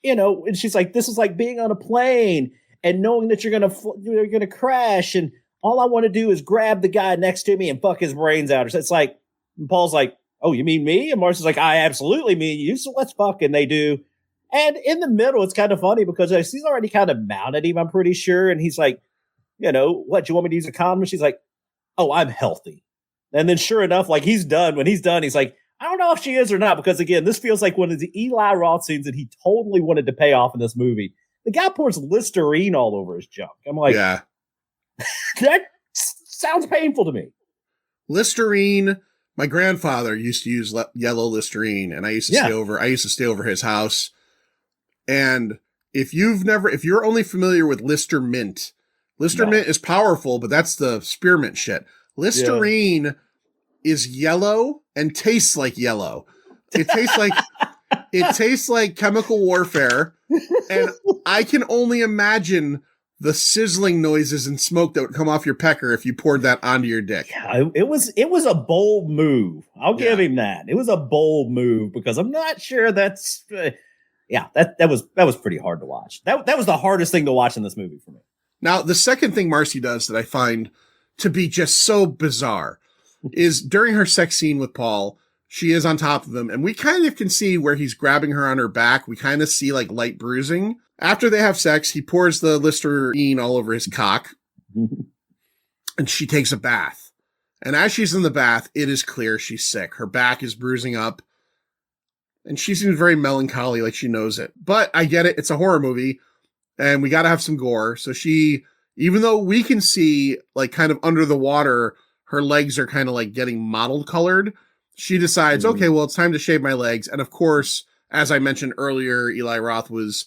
and she's like, this is like being on a plane and knowing that you're going to crash. And all I want to do is grab the guy next to me and fuck his brains out. It's like, Paul's like, oh, you mean me? And Marcy's like, I absolutely mean you. So let's fuck. And they do. And in the middle, it's kind of funny because she's already kind of mounted him, I'm pretty sure. And he's like, what, do you want me to use a condom? And she's like, oh, I'm healthy. And then sure enough, like he's done. When he's done, he's like, I don't know if she is or not. Because again, this feels like one of the Eli Roth scenes that he totally wanted to pay off in this movie. The guy pours Listerine all over his junk. I'm like, yeah, that sounds painful to me. Listerine. My grandfather used to use yellow Listerine, and I used to stay over his house. And if you're only familiar with Lister Mint is powerful, but that's the spearmint shit. Listerine is yellow and tastes like yellow. It tastes like chemical warfare. And I can only imagine the sizzling noises and smoke that would come off your pecker if you poured that onto your dick. It was a bold move. I'll give him that. It was a bold move because I'm not sure that's that was pretty hard to watch. That was the hardest thing to watch in this movie for me. Now, the second thing Marcy does that I find to be just so bizarre is during her sex scene with Paul, she is on top of him, and we kind of can see where he's grabbing her on her back. We kind of see like light bruising. After they have sex, he pours the Listerine all over his cock, and she takes a bath. And as she's in the bath, it is clear she's sick. Her back is bruising up, and she seems very melancholy, like she knows it. But I get it. It's a horror movie, and we got to have some gore. So she, even though we can see like kind of under the water, her legs are kind of like getting mottled colored, she decides, okay, well, it's time to shave my legs. And of course, as I mentioned earlier, Eli Roth was,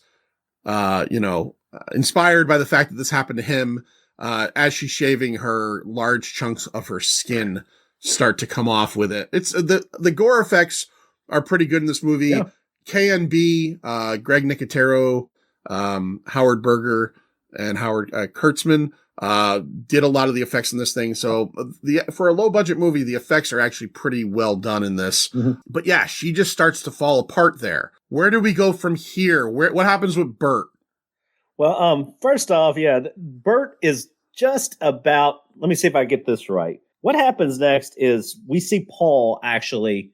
inspired by the fact that this happened to him. As she's shaving, her large chunks of her skin start to come off with it. It's the gore effects are pretty good in this movie. Yeah. KNB, Greg Nicotero, Howard Berger, and Howard Kurtzman did a lot of the effects in this thing. So for a low budget movie, the effects are actually pretty well done in this. Mm-hmm. But yeah, she just starts to fall apart there. Where do we go from here? What happens with Bert? Well, first off, Bert is just about, let me see if I get this right. What happens next is we see Paul actually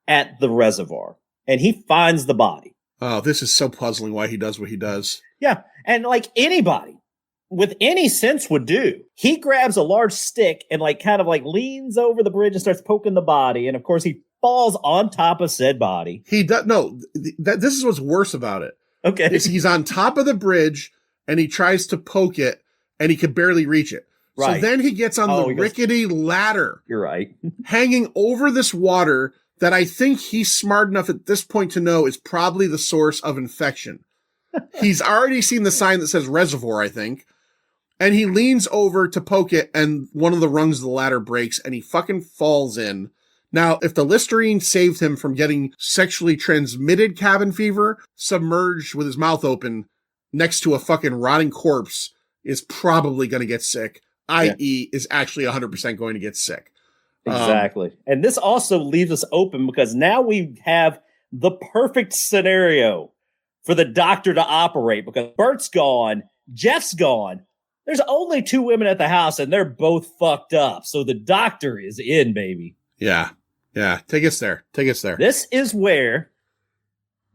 at the reservoir, and he finds the body. Oh, this is so puzzling why he does what he does. Yeah, and like anybody with any sense would do, he grabs a large stick and like kind of like leans over the bridge and starts poking the body, and of course he falls on top of said body. He does this is what's worse about it. Okay. Is he's on top of the bridge and he tries to poke it and he can barely reach it. Right. So then he gets on the rickety ladder. You're right. Hanging over this water that I think he's smart enough at this point to know is probably the source of infection. He's already seen the sign that says reservoir, I think. And he leans over to poke it and one of the rungs of the ladder breaks and he fucking falls in. Now, if the Listerine saved him from getting sexually transmitted cabin fever, submerged with his mouth open next to a fucking rotting corpse is probably going to get sick, i.e. is actually 100% going to get sick. Exactly. And this also leaves us open because now we have the perfect scenario for the doctor to operate because Bert's gone, Jeff's gone. There's only two women at the house and they're both fucked up. So the doctor is in, baby. Yeah. Yeah. Take us there. This is where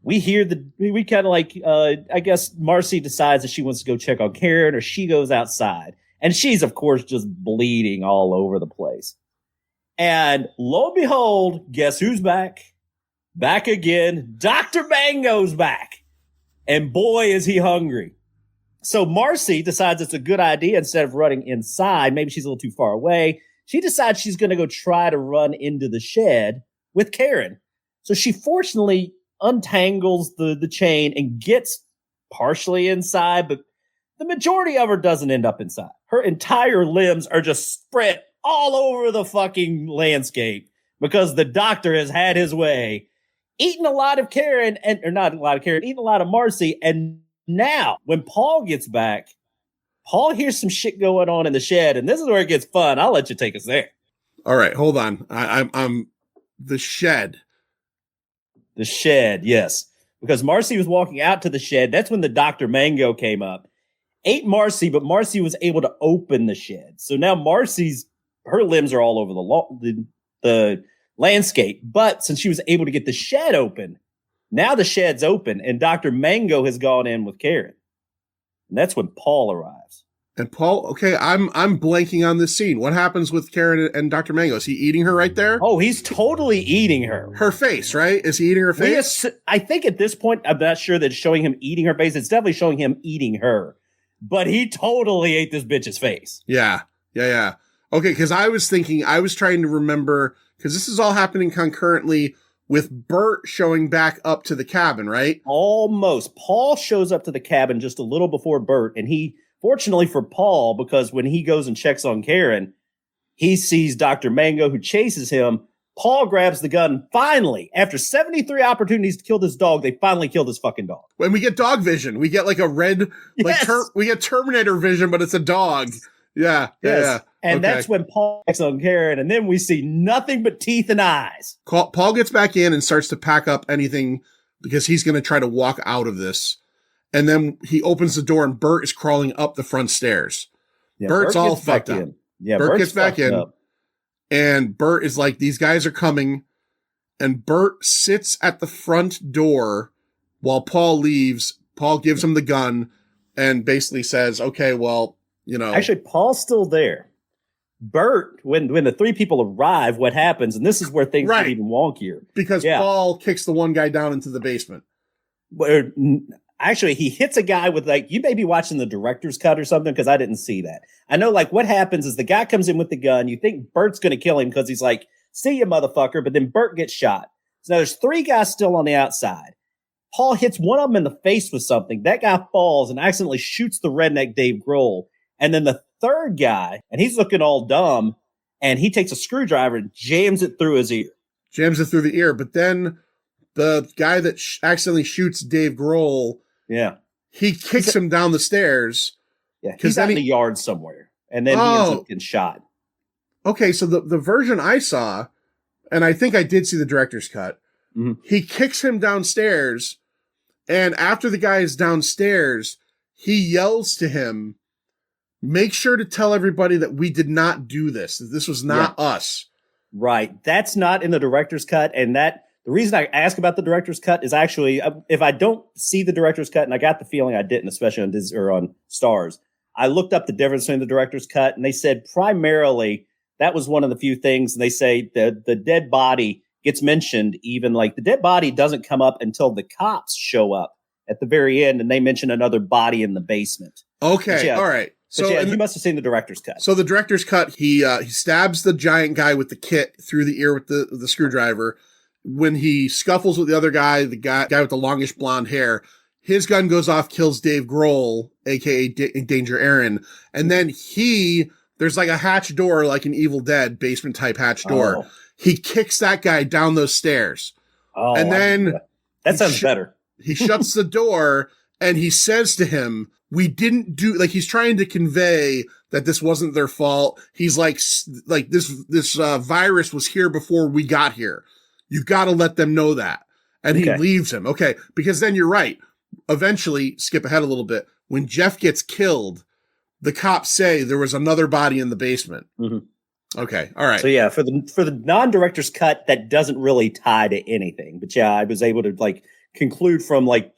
we hear we kind of like, I guess Marcy decides that she wants to go check on Karen or she goes outside and she's of course just bleeding all over the place. And lo and behold, guess who's back? Back again. Dr. Mango's back. And boy, is he hungry. So Marcy decides it's a good idea instead of running inside. Maybe she's a little too far away. She decides she's going to go try to run into the shed with Karen. So she fortunately untangles the chain and gets partially inside, but the majority of her doesn't end up inside. Her entire limbs are just spread all over the fucking landscape because the doctor has had his way, eating a lot of Karen, eating a lot of Marcy. And now when Paul gets back, Paul hears some shit going on in the shed, and this is where it gets fun. I'll let you take us there. All right, hold on. I'm the shed. The shed, yes. Because Marcy was walking out to the shed. That's when the Dr. Mango came up. Ate Marcy, but Marcy was able to open the shed. So now her limbs are all over the landscape. But since she was able to get the shed open, now the shed's open, and Dr. Mango has gone in with Karen. And that's when Paul arrives. And Paul, okay, I'm blanking on this scene. What happens with Karen and Dr. Mango? Is he eating her right there? Oh, he's totally eating her. Her face, right? Is he eating her face? I think at this point, I'm not sure that it's showing him eating her face. It's definitely showing him eating her. But he totally ate this bitch's face. Yeah. Okay, because I was trying to remember, because this is all happening concurrently with Bert showing back up to the cabin, right? Almost. Paul shows up to the cabin just a little before Bert, and fortunately for Paul, because when he goes and checks on Karen, he sees Dr. Mango who chases him. Paul grabs the gun. Finally, after 73 opportunities to kill this dog, they finally kill this fucking dog. When we get dog vision, we get like a red, we get Terminator vision, but it's a dog. Yeah. And that's when Paul acts on Karen, and then we see nothing but teeth and eyes. Paul gets back in and starts to pack up anything because he's going to try to walk out of this. And then he opens the door and Bert is crawling up the front stairs. Yeah, Bert's all fucked up. Yeah, Bert Bert's gets back in. up. And Bert is like, these guys are coming. And Bert sits at the front door while Paul leaves. Paul gives him the gun and basically says, okay, well, you know. Actually, Paul's still there. Bert, when the three people arrive, what happens, and this is where things get even wonkier. Because Paul kicks the one guy down into the basement. Actually, he hits a guy with, like, you may be watching the director's cut or something, because I didn't see that. I know, like, what happens is the guy comes in with the gun. You think Bert's going to kill him because he's like, see you, motherfucker. But then Bert gets shot. So now there's three guys still on the outside. Paul hits one of them in the face with something. That guy falls and accidentally shoots the redneck Dave Grohl. And then the third guy, and he's looking all dumb, and he takes a screwdriver and jams it through his ear. But then the guy that accidentally shoots Dave Grohl, he kicks him down the stairs. Yeah, he's out in the yard somewhere, and then he ends up getting shot. Okay, so the version I saw, and I think I did see the director's cut, he kicks him downstairs, and after the guy is downstairs, he yells to him, make sure to tell everybody that we did not do this. This was not us. Right. That's not in the director's cut. And the reason I ask about the director's cut is actually, if I don't see the director's cut, and I got the feeling I didn't, especially on Disney or on Stars, I looked up the difference between the director's cut, and they said primarily that was one of the few things. And they say the dead body gets mentioned, even like the dead body doesn't come up until the cops show up at the very end, and they mention another body in the basement. Okay. All right. So you must have seen the director's cut. So the director's cut, he stabs the giant guy with the kit through the ear with the screwdriver. When he scuffles with the other guy, the guy with the longish blonde hair, his gun goes off, kills Dave Grohl, aka Danger Aaron, and then there's like a hatch door, like an Evil Dead basement type hatch door. Oh. He kicks that guy down those stairs. Oh, and then that sounds better. He shuts the door and he says to him, we didn't do, like, he's trying to convey that this wasn't their fault. He's like this virus was here before we got here. You got to let them know that. And he leaves him. Okay. Because then you're right. Eventually, skip ahead a little bit. When Jeff gets killed, the cops say there was another body in the basement. Mm-hmm. Okay. All right. So yeah, for the non-director's cut, that doesn't really tie to anything. But yeah, I was able to like conclude from like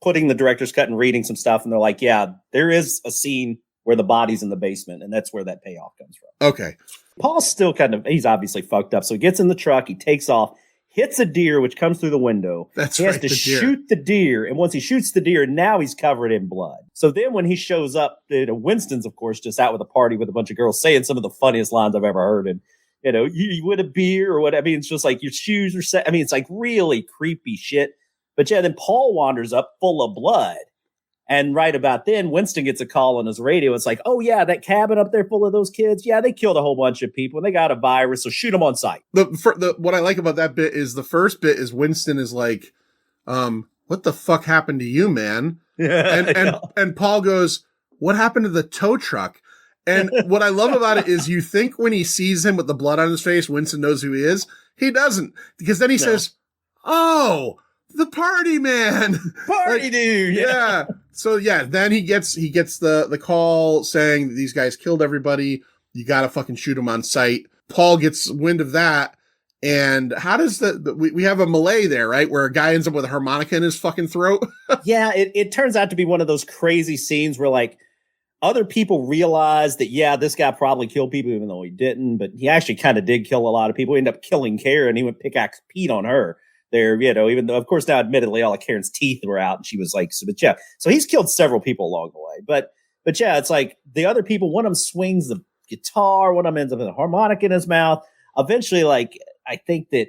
putting the director's cut and reading some stuff, and they're like, yeah, there is a scene where the body's in the basement, and that's where that payoff comes from. Okay. Paul's still he's obviously fucked up. So he gets in the truck, he takes off, hits a deer, which comes through the window. He has to shoot the deer. And once he shoots the deer, now he's covered in blood. So then when he shows up, Winston's, of course, just out with a party with a bunch of girls saying some of the funniest lines I've ever heard. And, you want a beer or what? I mean, it's just like your shoes are set. I mean, it's like really creepy shit. But yeah, then Paul wanders up full of blood. And right about then, Winston gets a call on his radio. It's like, oh, yeah, that cabin up there full of those kids. Yeah, they killed a whole bunch of people. And they got a virus, so shoot them on sight. What I like about that bit is the first bit is Winston is like, what the fuck happened to you, man? And Paul goes, what happened to the tow truck? And what I love about it is you think when he sees him with the blood on his face, Winston knows who he is. He doesn't. Because then he says, oh, the party man. Party dude. Yeah. So yeah, then he gets the call saying that these guys killed everybody. You gotta fucking shoot them on sight. Paul gets wind of that. And how does we have a melee there, right? Where a guy ends up with a harmonica in his fucking throat. Yeah, it turns out to be one of those crazy scenes where like other people realize that, yeah, this guy probably killed people, even though he didn't, but he actually kind of did kill a lot of people. He ended up killing Karen. He went pickaxe Pete on her. There, even though, of course, now admittedly, all of Karen's teeth were out, and she was like, but yeah, so he's killed several people along the way. But yeah, it's like the other people, one of them swings the guitar, one of them ends up with a harmonica in his mouth. Eventually, like, I think that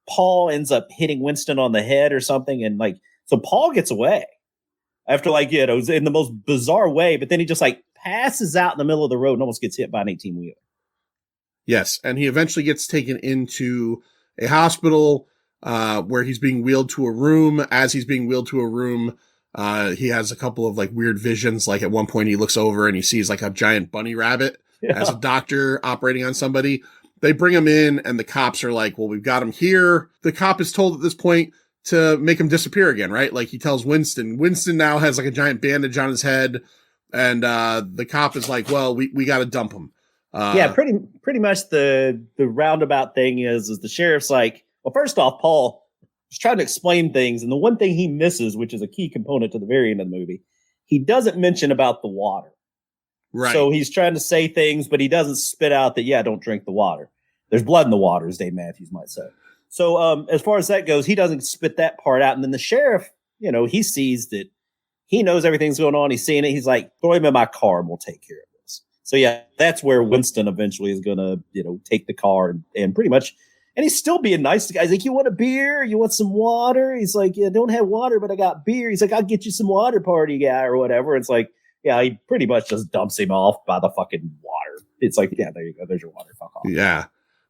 Paul ends up hitting Winston on the head or something, and like, so Paul gets away after like, in the most bizarre way, but then he just like passes out in the middle of the road and almost gets hit by an 18-wheeler. Yes, and he eventually gets taken into a hospital where he's being wheeled to a room. As he's being wheeled to a room, he has a couple of like weird visions. Like at one point he looks over and he sees like a giant bunny rabbit as a doctor operating on somebody. They bring him in and the cops are like, well, we've got him here. The cop is told at this point to make him disappear again, right? Like he tells Winston. Winston now has like a giant bandage on his head. And the cop is like, well, we got to dump him. Pretty much the roundabout thing is the sheriff's like, well, first off, Paul is trying to explain things. And the one thing he misses, which is a key component to the very end of the movie, he doesn't mention about the water. Right. So he's trying to say things, but he doesn't spit out that, don't drink the water. There's blood in the water, as Dave Matthews might say. So as far as that goes, he doesn't spit that part out. And then the sheriff, he sees that he knows everything's going on. He's seeing it. He's like, throw him in my car and we'll take care of this. So that's where Winston eventually is going to, take the car and pretty much, and he's still being nice to guys. Like, you want a beer? You want some water? He's like, yeah, don't have water, but I got beer. He's like, I'll get you some water, party guy, or whatever. It's like, he pretty much just dumps him off by the fucking water. It's like, there you go. There's your water. Fuck off. Yeah.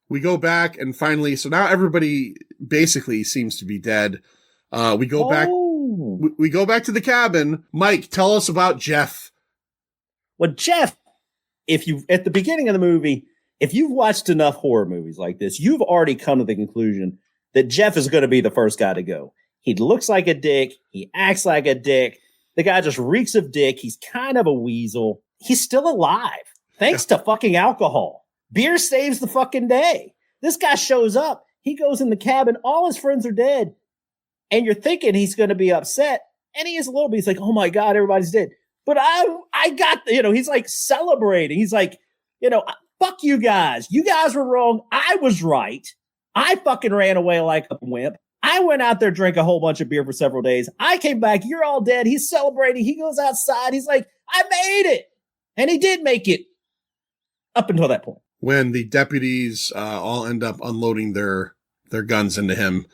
We go back and finally, so now everybody basically seems to be dead. We go back. We go back to the cabin. Mike, tell us about Jeff. Well, Jeff, at the beginning of the movie, if you've watched enough horror movies like this, you've already come to the conclusion that Jeff is going to be the first guy to go. He looks like a dick. He acts like a dick. The guy just reeks of dick. He's kind of a weasel. He's still alive. Thanks to fucking alcohol. Beer saves the fucking day. This guy shows up. He goes in the cabin. All his friends are dead. And you're thinking he's going to be upset. And he is a little bit. He's like, oh my God, everybody's dead. But I got, he's like celebrating. He's like, fuck you guys. You guys were wrong. I was right. I fucking ran away like a wimp. I went out there, drank a whole bunch of beer for several days. I came back. You're all dead. He's celebrating. He goes outside. He's like, I made it. And he did make it up until that point. When the deputies all end up unloading their guns into him.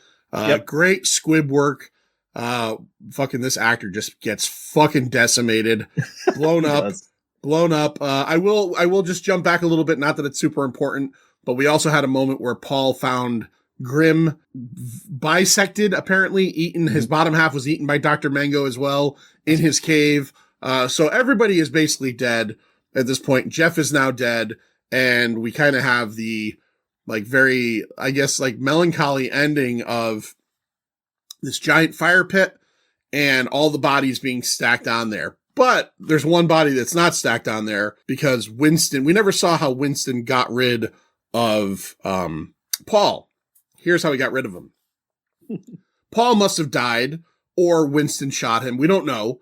Great squib work. Fucking this actor just gets fucking decimated, blown up. I will just jump back a little bit. Not that it's super important, but we also had a moment where Paul found Grim bisected, apparently eaten. His bottom half was eaten by Dr. Mango as well in his cave. So everybody is basically dead at this point. Jeff is now dead. And we kind of have the very, I guess, melancholy ending of this giant fire pit and all the bodies being stacked on there. But there's one body that's not stacked on there because Winston, we never saw how Winston got rid of Paul. Here's how he got rid of him. Paul must have died or Winston shot him. We don't know.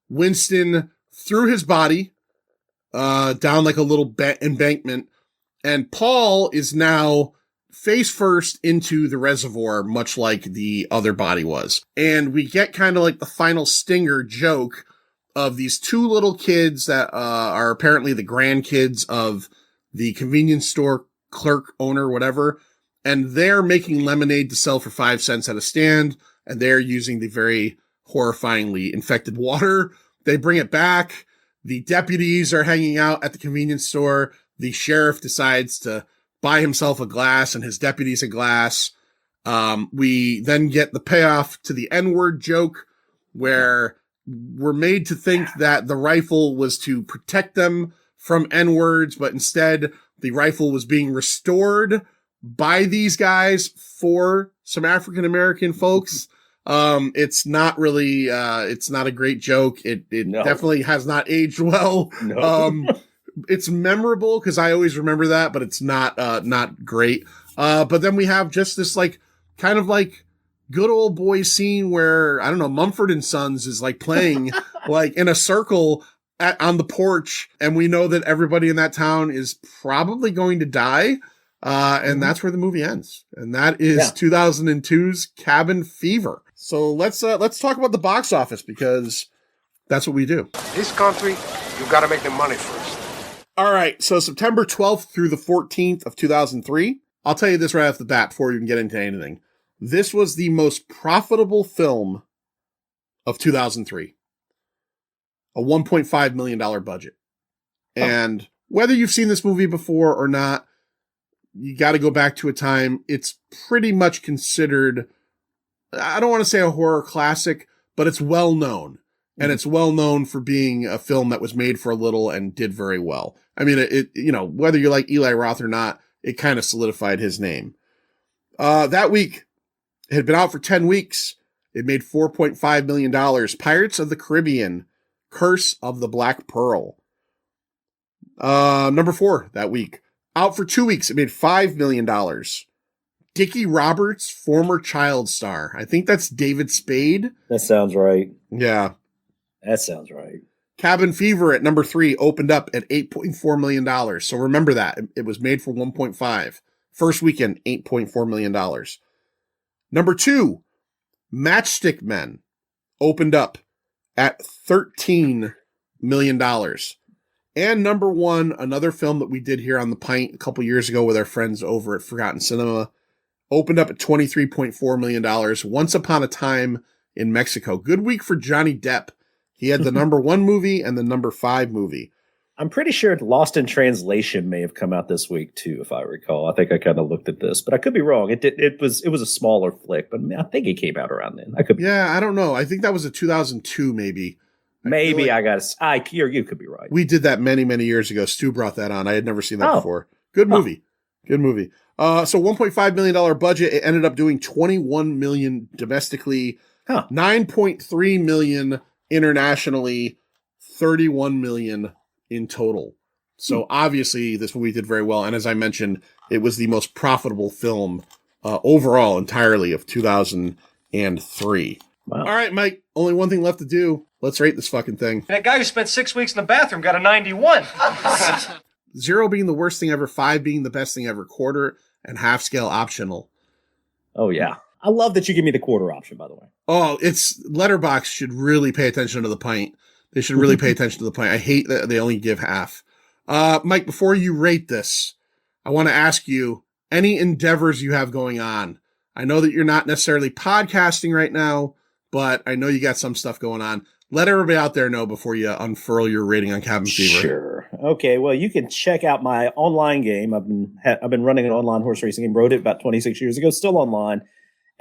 Winston threw his body down like a little embankment, and Paul is now face first into the reservoir, much like the other body was. And we get kind of like the final stinger joke of these two little kids that are apparently the grandkids of the convenience store clerk, owner, whatever, and they're making lemonade to sell for 5 cents at a stand, and they're using the very horrifyingly infected water. They bring it back. The deputies are hanging out at the convenience store. The sheriff decides to buy himself a glass and his deputies a glass. We then get the payoff to the N-word joke where we're made to think that the rifle was to protect them from N-words, but instead the rifle was being restored by these guys for some African-American folks. It's not really, it's not a great joke. It definitely has not aged well. No. It's memorable because I always remember that, but it's not great. But then we have just this kind of good old boy scene where, I don't know, Mumford and Sons is playing in a circle on the porch. And we know that everybody in that town is probably going to die. And that's where the movie ends. And that is 2002's Cabin Fever. So let's talk about the box office because that's what we do. This country, you gotta make the money first. All right. So September 12th through the 14th of 2003. I'll tell you this right off the bat before you can get into anything. This was the most profitable film of 2003. A $1.5 million budget. And whether you've seen this movie before or not, you got to go back to a time. It's pretty much considered, I don't want to say a horror classic, but it's well known. And it's well known for being a film that was made for a little and did very well. I mean, whether you like Eli Roth or not, it kind of solidified his name. That week, it had been out for 10 weeks. It made $4.5 million. Pirates of the Caribbean, Curse of the Black Pearl. Number 4 that week. Out for 2 weeks. It made $5 million. Dickie Roberts, former child star. I think that's David Spade. That sounds right. Yeah. That sounds right. Cabin Fever at number 3 opened up at $8.4 million. So remember that. It was made for 1.5. First weekend, $8.4 million. Number 2, Matchstick Men opened up at $13 million. And number 1, another film that we did here on The Pint a couple years ago with our friends over at Forgotten Cinema, opened up at $23.4 million. Once Upon a Time in Mexico. Good week for Johnny Depp. He had the number 1 movie and the number 5 movie. I'm pretty sure Lost in Translation may have come out this week too, if I recall. I think I kind of looked at this, but I could be wrong. It was a smaller flick, but I think it came out around then. I don't know. I think that was a 2002 maybe. You could be right. We did that many, many years ago. Stu brought that on. I had never seen that before. Good movie. Good movie. So $1.5 million budget. It ended up doing $21 million domestically, $9.3 million internationally, $31 million in total. So obviously this movie did very well. And as I mentioned, it was the most profitable film overall entirely of 2003. Wow. All right, Mike, only one thing left to do. Let's rate this fucking thing. And that guy who spent 6 weeks in the bathroom got a 91. 0 being the worst thing ever, 5 being the best thing ever, quarter and half scale optional. Oh, yeah. I love that you give me the quarter option, by the way. Oh, Letterboxd should really pay attention to The Pint. They should really pay attention to The Pint. I hate that they only give half. Mike, before you rate this, I want to ask you any endeavors you have going on. I know that you're not necessarily podcasting right now, but I know you got some stuff going on. Let everybody out there know before you unfurl your rating on Cabin Fever. Sure. Okay. Well, you can check out my online game. I've been running an online horse racing game. Wrote it about 26 years ago. Still online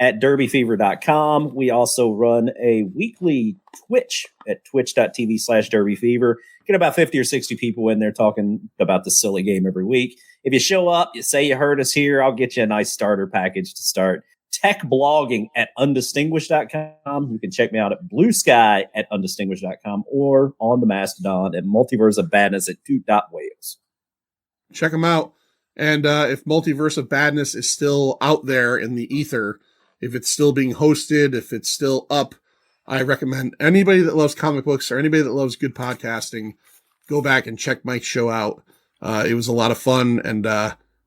at derbyfever.com. We also run a weekly Twitch at twitch.tv/derbyfever. Get about 50 or 60 people in there talking about the silly game every week. If you show up, you say you heard us here, I'll get you a nice starter package to start. Tech blogging at undistinguished.com. You can check me out at Blue Sky at undistinguished.com or on the Mastodon at Multiverse of Badness at toot.wales. Check them out. And if Multiverse of Badness is still out there in the ether, if it's still being hosted, if it's still up, I recommend anybody that loves comic books or anybody that loves good podcasting, go back and check Mike's show out. It was a lot of fun, and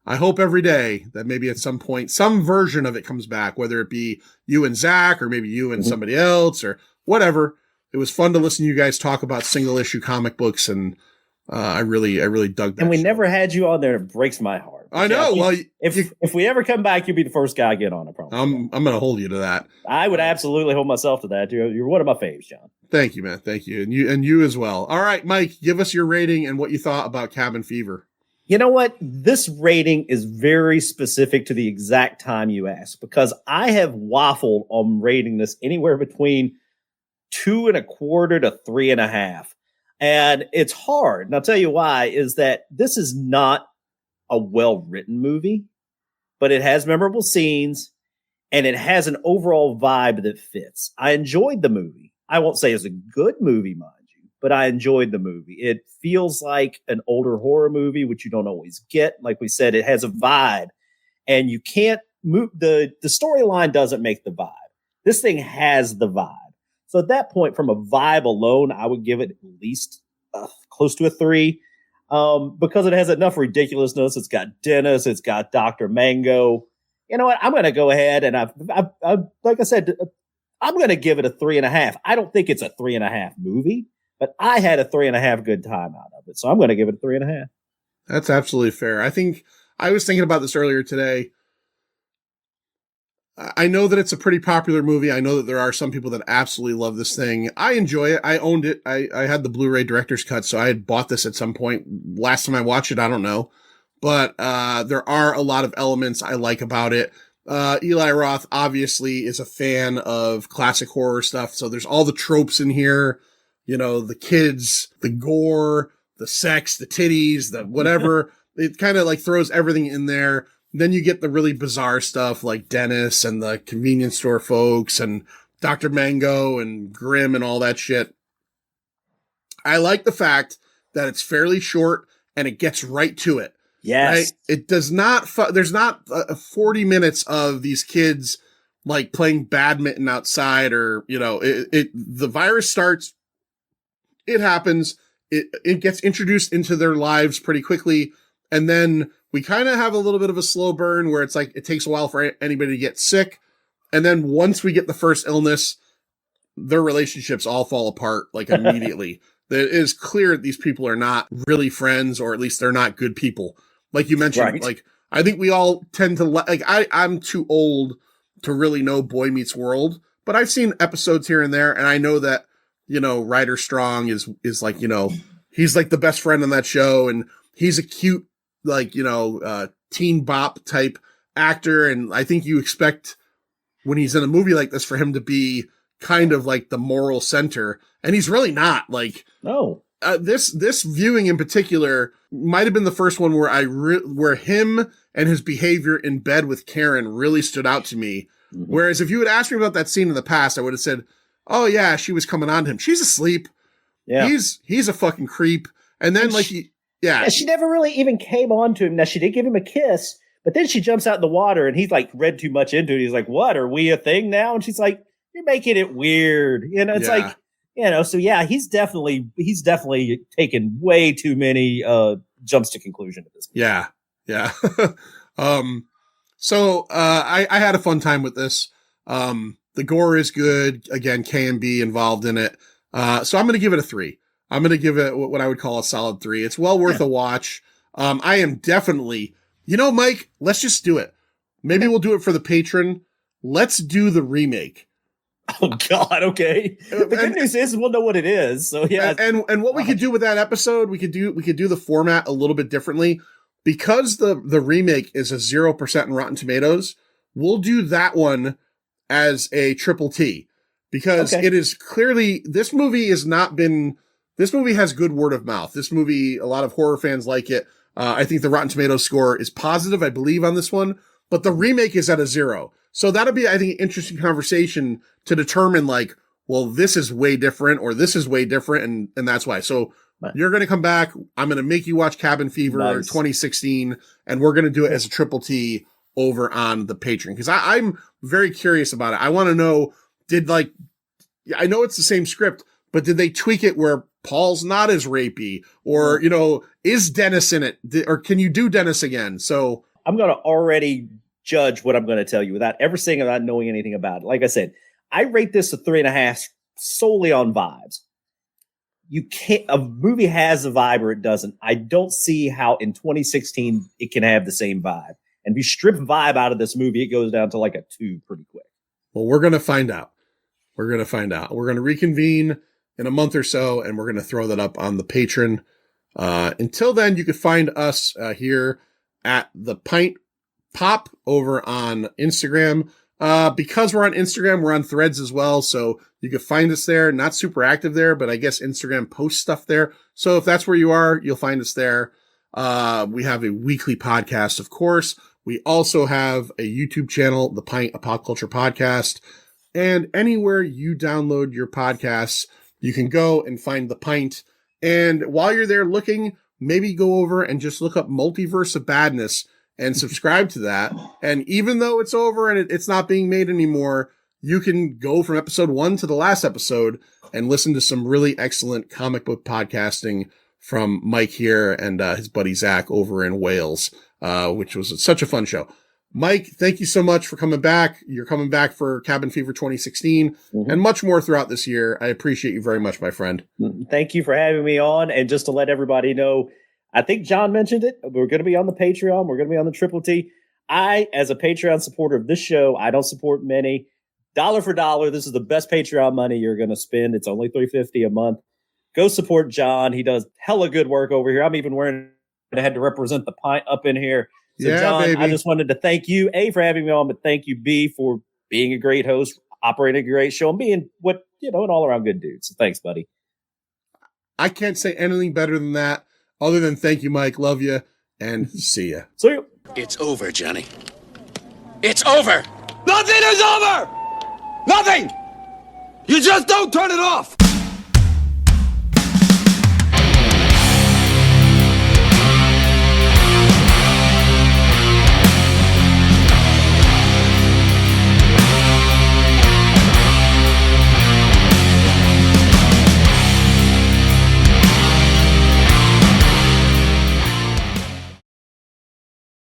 I hope every day that maybe at some point, some version of it comes back, whether it be you and Zach or maybe you and somebody else or whatever. It was fun to listen to you guys talk about single issue comic books, and I really dug that. And we show. never had you on there. It breaks my heart. I know. Well, if we ever come back, you'll be the first guy I get on. I promise. I'm going to hold you to that. I would absolutely hold myself to that. You're one of my faves, John. Thank you, man. Thank you. And you as well. All right, Mike, give us your rating and what you thought about Cabin Fever. You know what? This rating is very specific to the exact time you asked, because I have waffled on rating this anywhere between 2.25 to 3.5. And it's hard. And I'll tell you why, is that this is not a well-written movie, but it has memorable scenes and it has an overall vibe that fits. I enjoyed the movie. I won't say it's a good movie, mind you, but I enjoyed the movie. It feels like an older horror movie, which you don't always get. Like we said, it has a vibe, and you can't move. The storyline doesn't make the vibe. This thing has the vibe. So at that point, from a vibe alone, I would give it at least close to a 3. Because it has enough ridiculousness. It's got Dennis. It's got Dr. Mango. You know what? I'm going to go ahead and I like I said, I'm going to give it a 3.5. I don't think it's a 3.5 movie, but I had a 3.5 good time out of it. So I'm going to give it a 3.5. That's absolutely fair. I think I was thinking about this earlier today. I know that it's a pretty popular movie. I know that there are some people that absolutely love this thing. I enjoy it. I owned it. I had the Blu-ray director's cut, so I had bought this at some point. Last time I watched it, I don't know. but there are a lot of elements I like about it. Eli Roth obviously is a fan of classic horror stuff, so there's all the tropes in here, you know, the kids, the gore, the sex, the titties, the whatever. It kind of like throws everything in there. Then you get the really bizarre stuff like Dennis and the convenience store folks and Dr. Mango and Grimm and all that shit. I like the fact that it's fairly short and it gets right to it. Yes. Right? It does not, there's not 40 minutes of these kids like playing badminton outside or, you know, the virus starts, it happens, it gets introduced into their lives pretty quickly. And then we kind of have a little bit of a slow burn where it's like, it takes a while for anybody to get sick. And then once we get the first illness, their relationships all fall apart like immediately. It is clear that these people are not really friends, or at least they're not good people. Like you mentioned, Right. like, I think we all tend to like, I'm too old to really know Boy Meets World, but I've seen episodes here and there. And I know that, you know, Ryder Strong is like, you know, he's like the best friend on that show. And he's a cute, like, you know, teen bop type actor. And I think you expect when he's in a movie like this for him to be kind of like the moral center. And he's really not. Like, No. This viewing in particular might have been the first one where where him and his behavior in bed with Karen really stood out to me. Mm-hmm. Whereas if you had asked me about that scene in the past, I would have said, "Oh yeah, she was coming on to him. She's asleep. Yeah. He's a fucking creep." And then Yeah, she never really even came on to him. Now, she did give him a kiss, but then she jumps out in the water and he's like read too much into it. He's like, "What? Are we a thing now?" And she's like, "You're making it weird." You know, it's like, you know, so yeah, he's definitely taken way too many jumps to conclusion at this point. Yeah. Yeah. So I had a fun time with this. The gore is good. Again, K&B involved in it. So I'm going to give it a 3. I'm going to give it what I would call a solid 3. It's well worth a watch. I am definitely, you know, Mike, let's just do it. Maybe we'll do it for the patron. Let's do the remake. Oh God. Okay. The good news is we'll know what it is. So yeah. And what we could do with that episode, we could do the format a little bit differently because the remake is a 0% in Rotten Tomatoes. We'll do that one as a triple T because it is clearly, this movie has good word of mouth. This movie, a lot of horror fans like it. I think the Rotten Tomatoes score is positive, I believe, on this one, but the remake is at a 0. So that'll be, I think, an interesting conversation to determine like, well, this is way different or this is way different. And that's why. So you're going to come back. I'm going to make you watch Cabin Fever 2016 and we're going to do it as a triple T over on the Patreon. Cause I'm very curious about it. I want to know, I know it's the same script, but did they tweak it where Paul's not as rapey or, you know, is Dennis in it or can you do Dennis again? So I'm going to already judge what I'm going to tell you without ever seeing it, without knowing anything about it. Like I said, I rate this a 3.5 solely on vibes. A movie has a vibe or it doesn't. I don't see how in 2016 it can have the same vibe. And if you strip vibe out of this movie, it goes down to like a 2 pretty quick. Well, we're going to find out. We're going to reconvene in a month or so, and we're going to throw that up on the Patreon. Until then, you can find us here at the Pint Pop over on Instagram. Because we're on Instagram, we're on Threads as well. So you can find us there. Not super active there, but I guess Instagram posts stuff there. So if that's where you are, you'll find us there. We have a weekly podcast, of course. We also have a YouTube channel, the Pint, a Pop Culture Podcast. And anywhere you download your podcasts, you can go and find the Pint. And while you're there looking, maybe go over and just look up Multiverse of Badness and subscribe to that. And even though it's over and it's not being made anymore, you can go from episode 1 to the last episode and listen to some really excellent comic book podcasting from Mike here and his buddy Zach over in Wales, which was such a fun show. Mike, thank you so much for coming back. You're coming back for Cabin Fever 2016 and much more throughout this year. I appreciate you very much, my friend. Thank you for having me on. And just to let everybody know, I think John mentioned it. We're going to be on the Patreon. We're going to be on the Triple T. I, as a Patreon supporter of this show, I don't support many. Dollar for dollar, this is the best Patreon money you're going to spend. It's only $3.50 a month. Go support John. He does hella good work over here. I'm even wearing I had to represent the pint up in here. So, Yeah, John, baby. I just wanted to thank you, A, for having me on, but thank you, B, for being a great host, operating a great show, and being an all-around good dude. So thanks, buddy. I can't say anything better than that, other than thank you, Mike. Love you, and see ya. See you. It's over, Johnny. It's over! Nothing is over! Nothing! You just don't turn it off!